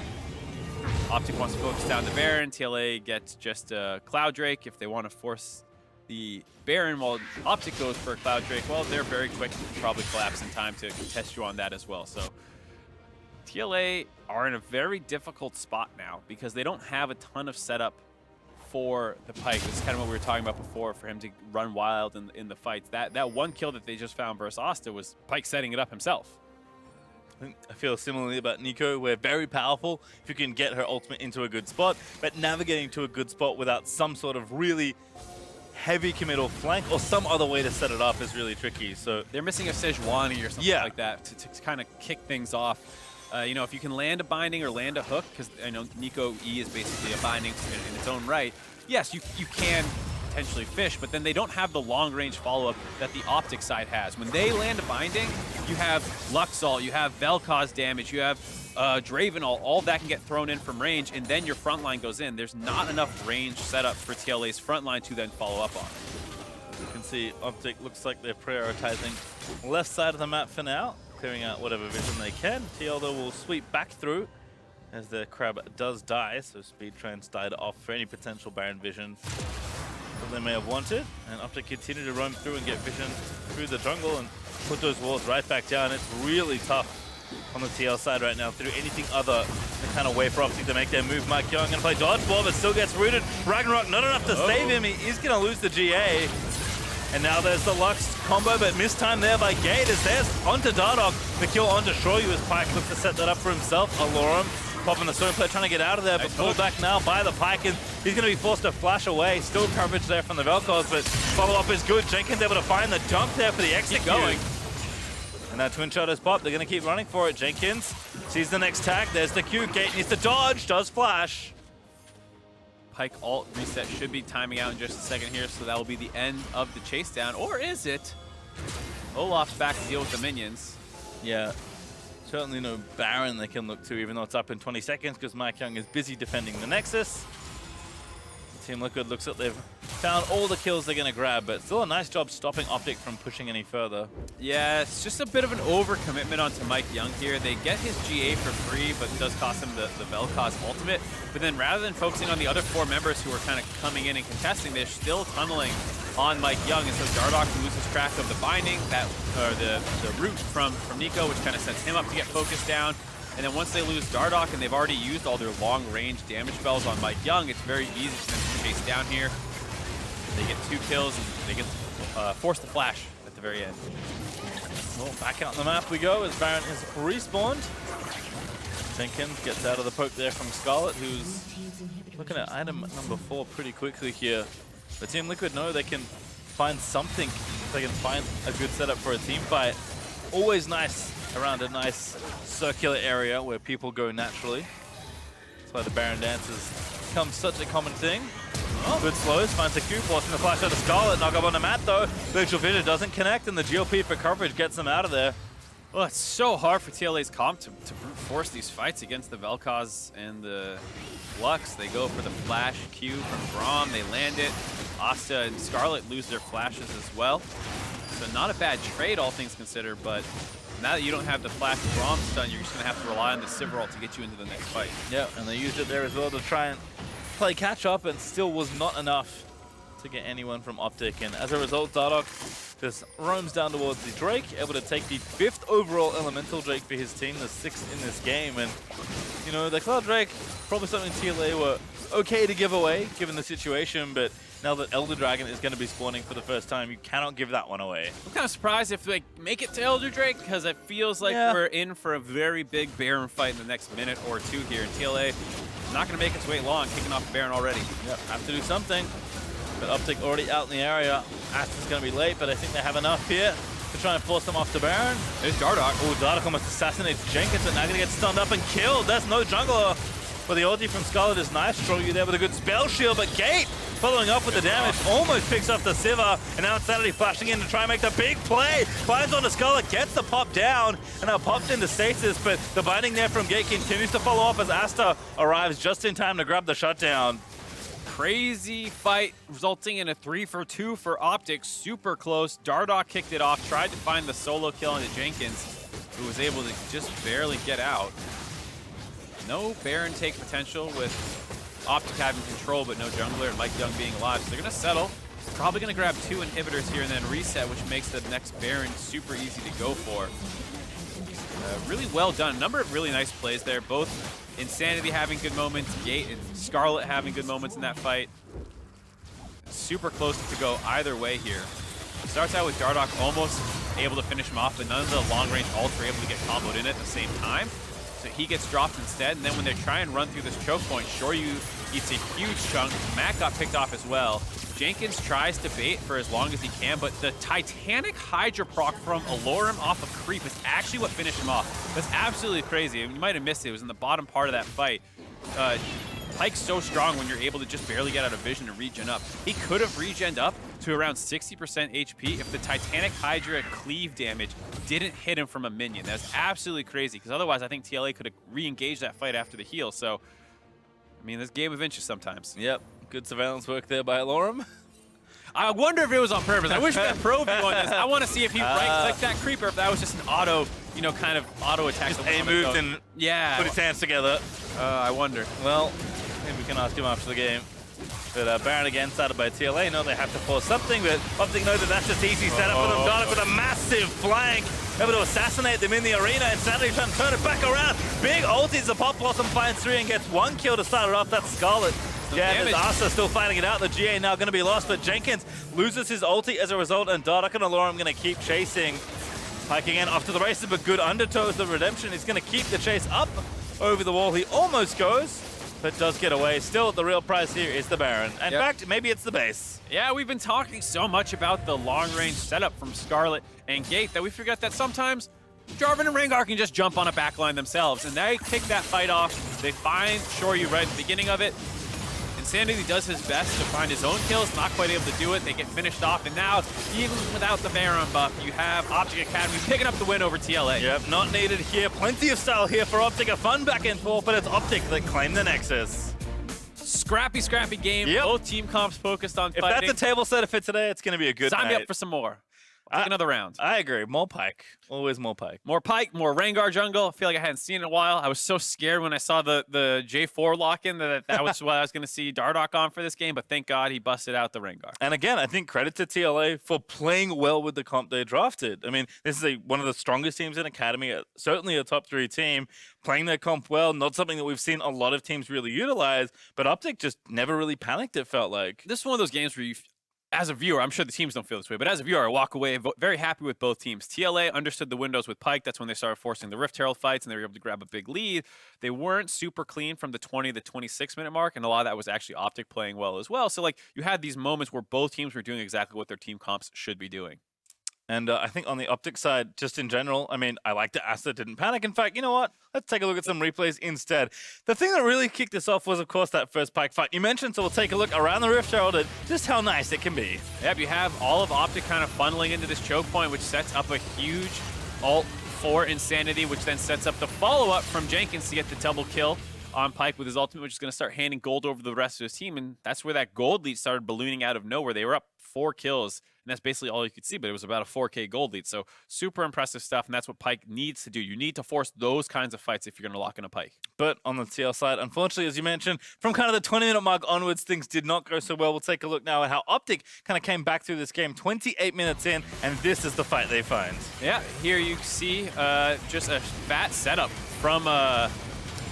OpTic wants to focus down the Baron. TLA gets just a Cloud Drake. If they want to force the Baron while OpTic goes for a Cloud Drake, well, they're very quick to probably collapse in time to contest you on that as well. So TLA are in a very difficult spot now because they don't have a ton of setup for the Pyke. This is kind of what we were talking about before, for him to run wild in the fights. That one kill that they just found versus OPTA was Pyke setting it up himself. I feel similarly about Nico. We're very powerful if you can get her ultimate into a good spot, but navigating to a good spot without some sort of really heavy committal flank or some other way to set it up is really tricky. So they're missing a Sejuani or something like that to kind of kick things off. You know, if you can land a binding or land a hook, because I know Nico E is basically a binding in its own right, yes, you can potentially fish, but then they don't have the long-range follow-up that the OpTic side has. When they land a binding, you have Lux ult, you have Vel'Koz damage, you have Draven ult, all that can get thrown in from range, and then your front line goes in. There's not enough range set up for TLA's front line to then follow up on. You can see OpTic looks like they're prioritizing left side of the map for now, clearing out whatever vision they can. TL though will sweep back through as the crab does die, so Speed Trains died off for any potential Baron vision that they may have wanted. And OpTic continue to roam through and get vision through the jungle and put those walls right back down. It's really tough on the TL side right now through anything other They kind of wait for OpTic to make their move. Mike Young gonna play dodgeball, but still gets rooted. Ragnarok not enough to save him. He is gonna lose the GA. And now there's the Lux combo, but missed time there by Gate as there's onto Dardoch. The kill onto Shoryu as Pyke looks to set that up for himself. Alorum popping the stone play, trying to get out of there, but pulled back now by the Pyke, and he's going to be forced to flash away. Still coverage there from the Vel'Koz, but follow-up is good. Jenkins able to find the jump there for the execute. Going. And that twin shot is popped. They're going to keep running for it. Jenkins sees the next tag. There's the Q. Gate needs to dodge. Does flash. Pyke alt reset should be timing out in just a second here, so that will be the end of the chase down. Or is it? Olaf's back to deal with the minions. Yeah. Certainly no Baron they can look to, even though it's up in 20 seconds, because Mike Young is busy defending the Nexus. Team Liquid looks like they've found all the kills they're going to grab, but still a nice job stopping OpTic from pushing any further. Yeah, it's just a bit of an overcommitment onto Mike Young here. They get his GA for free, but it does cost him the Vel'Koz ultimate. But then rather than focusing on the other 4 members who are kind of coming in and contesting, they're still tunneling on Mike Young. And so Dardoch loses track of the binding, or the root from Nico, which kind of sets him up to get focused down. And then once they lose Dardoch and they've already used all their long-range damage spells on Mike Young, it's very easy for them to chase down here. They get 2 kills and they get forced to flash at the very end. Well, back out on the map we go as Baron is respawned. Jenkins gets out of the poke there from Scarlet, who's looking at item number 4 pretty quickly here. But Team Liquid know they can find something. They can find a good setup for a team fight. Always nice around a nice circular area where people go naturally. That's why the Baron dance has become such a common thing. Oh. Good slows, finds a Q, forcing the flash out of Scarlet. Knock up on the mat though. Virtual Vision doesn't connect, and the GLP for coverage gets them out of there. Well, it's so hard for TLA's comp to brute force these fights against the Vel'Koz and the Lux. They go for the flash Q from Braum, they land it. Asta and Scarlet lose their flashes as well. So not a bad trade, all things considered, but now that you don't have the flash Braum stun, you're just going to have to rely on the Sivir to get you into the next fight. Yeah, and they used it there as well to try and play catch up, and still was not enough to get anyone from OpTic. And as a result, Dardoch just roams down towards the Drake, able to take the 5th overall Elemental Drake for his team, the 6th in this game. And, you know, the Cloud Drake, probably something TLA were okay to give away, given the situation, but now that Elder Dragon is going to be spawning for the first time, you cannot give that one away. I'm kind of surprised if they make it to Elder Drake, because it feels like we're in for a very big Baron fight in the next minute or 2 here. And TLA is not going to make its wait long, kicking off Baron already. Yep, have to do something. But OpTic already out in the area. Asta's going to be late, but I think they have enough here to try and force them off to Baron. There's Dardoch. Oh, Dardoch almost assassinates Jenkins, and now going to get stunned up and killed. There's no jungler. But the ulti from Scarlet is nice. Shoryu there with a good spell shield, but Gate following up with the damage almost picks up the Sivir, and now Insanity flashing in to try and make the big play. Finds onto Scarlet, gets the pop down, and now pops into stasis, but the binding there from Gate continues to follow up as Asta arrives just in time to grab the shutdown. Crazy fight resulting in a 3-for-2 for OpTic. Super close. Dardoch kicked it off, tried to find the solo kill into Jenkins, who was able to just barely get out. No Baron take potential with OpTic having control, but no jungler and Mike Young being alive. So they're going to settle. Probably going to grab 2 inhibitors here and then reset, which makes the next Baron super easy to go for. Really well done. A number of really nice plays there. Both Insanity having good moments, Gate and Scarlet having good moments in that fight. Super close to go either way here. Starts out with Dardoch almost able to finish him off, but none of the long-range ults were able to get comboed in at the same time. So he gets dropped instead, and then when they try and run through this choke point, Shoryu eats a huge chunk. Matt got picked off as well. Jenkins tries to bait for as long as he can, but the Titanic Hydra proc from Alorum off of Creep is actually what finished him off. That's absolutely crazy. I mean, you might have missed it. It was in the bottom part of that fight. Pyke's so strong when you're able to just barely get out of vision and regen up. He could have regened up to around 60% HP if the Titanic Hydra cleave damage didn't hit him from a minion. That's absolutely crazy, because otherwise I think TLA could have re-engaged that fight after the heal. So, I mean, this game of inches sometimes. Yep, good surveillance work there by Alorum. I wonder if it was on purpose. I wish we had pro view on this. I want to see if he right-clicked that creeper, if that was just an auto, you know, kind of auto attack. Just A moved and put his hands together. I wonder. Well, maybe we can ask him after the game. But Baron again started by TLA. No, they have to force something, but OpTic know that that's just easy setup for them. Dardoch with a massive flank, able to assassinate them in the arena, and sadly trying to turn it back around. Big ultis, the Pop Blossom finds 3 and gets 1 kill to start it off. That's Scarlet. Yeah, there's Asa still fighting it out. The GA now going to be lost, but Jenkins loses his ulti as a result, and Dardoch and Alorum going to keep chasing. Pyke again off to the races, but good undertow. The redemption is going to keep the chase up over the wall. He almost goes, but does get away. Still, the real prize here is the Baron. In fact, maybe it's the base. Yeah, we've been talking so much about the long-range setup from Scarlet and Gate that we forget that sometimes Jarvan and Rengar can just jump on a backline themselves, and they kick that fight off. They find Shoryu right at the beginning of it. Insanity does his best to find his own kills, not quite able to do it. They get finished off, and now, even without the Baron buff, you have OpTic Academy picking up the win over TLA. Yep, not needed here. Plenty of style here for OpTic. A fun back and forth, but it's OpTic that claim the Nexus. Scrappy game. Yep. Both team comps focused on fighting. If that's a table setter for today, it's going to be a good Sign night. me up for some more. I'll take another round. I agree. More Pyke. Always more Pyke. More Pyke, more Rengar jungle. I feel like I hadn't seen it in a while. I was so scared when I saw the J4 lock-in that was what I was going to see Dardoch on for this game, but thank God he busted out the Rengar. And again, I think credit to TLA for playing well with the comp they drafted. I mean, this is one of the strongest teams in Academy, certainly a top 3 team, playing their comp well, not something that we've seen a lot of teams really utilize, but OpTic just never really panicked, it felt like. This is one of those games where you, as a viewer, I'm sure the teams don't feel this way, but as a viewer, I walk away very happy with both teams. TLA understood the windows with Pyke. That's when they started forcing the Rift Herald fights, and they were able to grab a big lead. They weren't super clean from the 20 to 26-minute mark, and a lot of that was actually OpTic playing well as well. So, like, you had these moments where both teams were doing exactly what their team comps should be doing. And I think on the OpTic side, just in general, I mean, I like that Asta didn't panic. In fact, you know what? Let's take a look at some replays instead. The thing that really kicked this off was, of course, that first Pyke fight you mentioned, so we'll take a look around the Rift Herald at just how nice it can be. Yep, you have all of OpTic kind of funneling into this choke point, which sets up a huge ult for Insanity, which then sets up the follow-up from Jenkins to get the double kill on Pyke with his ultimate, which is going to start handing gold over to the rest of his team, and that's where that gold lead started ballooning out of nowhere. They were up 4 kills, and that's basically all you could see, but it was about a 4K gold lead, so super impressive stuff, and that's what Pyke needs to do. You need to force those kinds of fights if you're going to lock in a Pyke. But on the TL side, unfortunately, as you mentioned, from kind of the 20-minute mark onwards, things did not go so well. We'll take a look now at how OpTic kind of came back through this game 28 minutes in, and this is the fight they find. Yeah, here you see just a fat setup from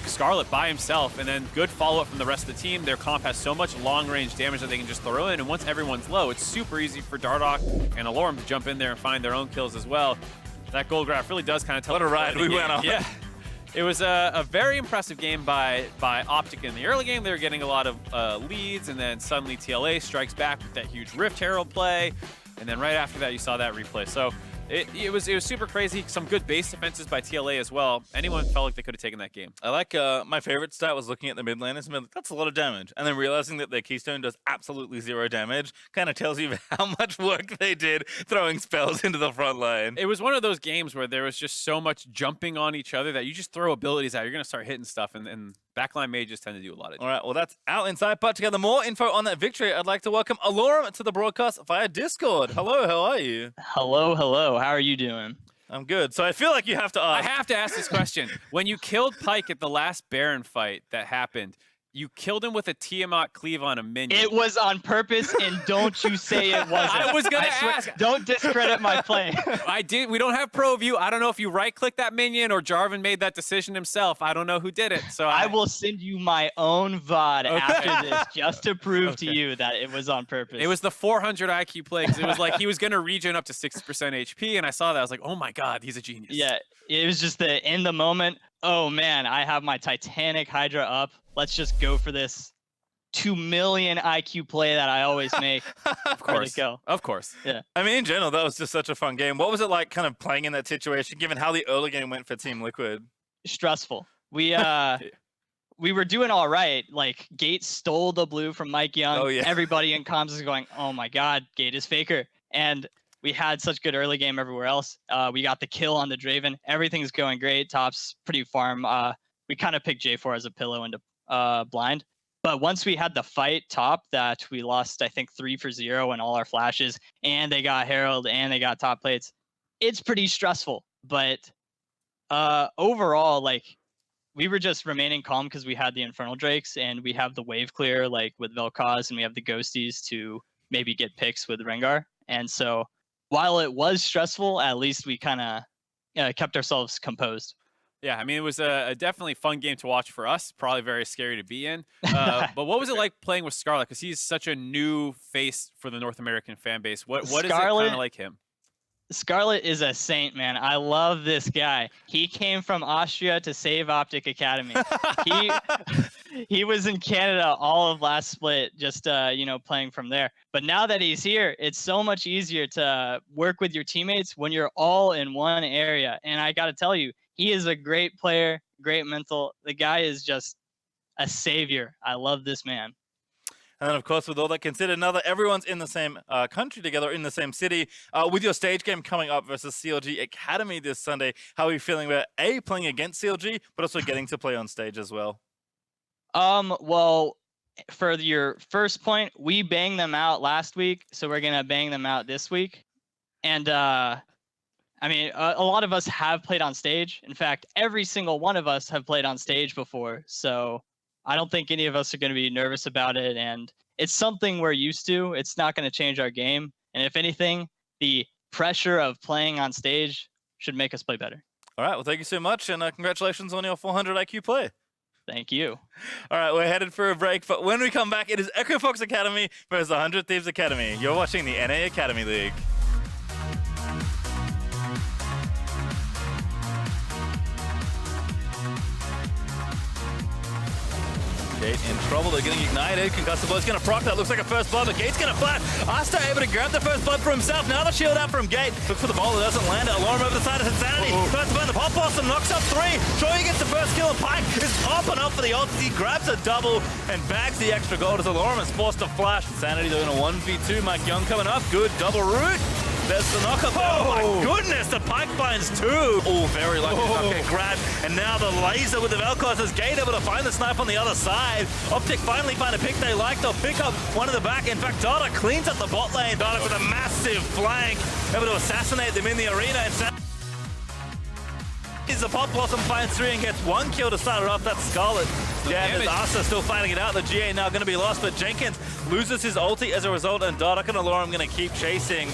Scarlet by himself, and then good follow-up from the rest of the team. Their comp has so much long-range damage that they can just throw in, and once everyone's low, it's super easy for Dardoch and Alorum to jump in there and find their own kills as well. That gold graph really does kind of tell what a ride we went on. Yeah. It was a very impressive game by OpTic in the early game. They were getting a lot of leads, and then suddenly TLA strikes back with that huge Rift Herald play, and then right after that, you saw that replay. So it was super crazy. Some good base defenses by TLA as well. Anyone felt like they could have taken that game. I like my favorite stat was looking at the mid laners and being like, that's a lot of damage. And then realizing that their Keystone does absolutely 0 damage kind of tells you how much work they did throwing spells into the front line. It was one of those games where there was just so much jumping on each other that you just throw abilities out. You're going to start hitting stuff, and backline mages tend to do a lot of damage. All right, well, that's our inside. But to gather more info on that victory, I'd like to welcome Alorum to the broadcast via Discord. Hello, how are you? Hello. How are you doing? I'm good. So I feel like you have to ask. I have to ask this question. When you killed Pyke at the last Baron fight that happened, you killed him with a Tiamat cleave on a minion. It was on purpose, and don't you say it wasn't. I was going to ask. Don't discredit my play. I did. We don't have pro view. I don't know if you right-click that minion or Jarvan made that decision himself. I don't know who did it. So I will send you my own VOD after this just to prove to you that it was on purpose. It was the 400 IQ play, because it was like he was going to regen up to 60% HP, and I saw that. I was like, oh my God, he's a genius. Yeah, it was just in the moment, oh man, I have my Titanic Hydra up. Let's just go for this 2 million IQ play that I always make. Of course. Go. Of course. Yeah. I mean, in general, that was just such a fun game. What was it like kind of playing in that situation, given how the early game went for Team Liquid? Stressful. We were doing all right. Like, Gate stole the blue from Mike Young. Oh, yeah. Everybody in comms is going, oh my God, Gate is FLICKR. And we had such good early game everywhere else. We got the kill on the Draven. Everything's going great. Top's pretty farm. We kind of picked J4 as a pillow into blind. But once we had the fight top that we lost, I think 3-0 in all our flashes, and they got Herald and they got top plates, it's pretty stressful. But overall, like, we were just remaining calm because we had the Infernal Drakes and we have the wave clear like with Vel'Koz, and we have the Ghosties to maybe get picks with Rengar. And so while it was stressful, at least we kind of kept ourselves composed. Yeah, I mean, it was a definitely fun game to watch for us. Probably very scary to be in. But what was it like playing with Scarlet? Because he's such a new face for the North American fan base. What is it kind of like him? Scarlet is a saint, man. I love this guy. He came from Austria to save OpTic Academy. He was in Canada all of last split, just playing from there. But now that he's here, it's so much easier to work with your teammates when you're all in one area. And I got to tell you, he is a great player, great mental. The guy is just a savior. I love this man. And then, of course, with all that considered, now that everyone's in the same country together, in the same city, with your stage game coming up versus CLG Academy this Sunday, how are you feeling about A, playing against CLG, but also getting to play on stage as well? Well, for your first point, we banged them out last week, so we're going to bang them out this week. And, I mean, a lot of us have played on stage. In fact, every single one of us have played on stage before, so I don't think any of us are going to be nervous about it, and it's something we're used to. It's not going to change our game, and if anything, the pressure of playing on stage should make us play better. All right, well, thank you so much, and congratulations on your 400 IQ play. Thank you. All right, we're headed for a break, but when we come back, it is Echo Fox Academy versus 100 Thieves Academy. You're watching the NA Academy League. Gate in trouble, they're getting ignited. Concussive Blow's gonna proc that, looks like a first blood, but Gate's gonna flash. Asta able to grab the first blood for himself. Now the shield out from Gate. Looks for the ball, it doesn't land it. Alarm over the side of Insanity. First burn, the Pop Blossom knocks up 3. Troy gets the first kill, and Pike is popping up for the ult. He grabs a double and bags the extra gold as Alarm is forced to flash. Insanity doing a 1v2. Mike Young coming up, good double root. There's the knockup. Oh my goodness, the Pike finds 2. Oh, very lucky to not get grabbed. And now the laser with the Vel'Koz as Gate able to find the snipe on the other side. OpTic finally find a pick they like. They'll pick up one in the back. In fact, Dada cleans up the bot lane. Dada with a massive flank, able to assassinate them in the arena. Is the Pop Blossom finds 3 and gets 1 kill to start it off. That's Scarlet. Yeah, there's Asa still fighting it out. The GA now going to be lost, but Jenkins loses his ulti as a result, and Dardoch and Alorum going to keep chasing.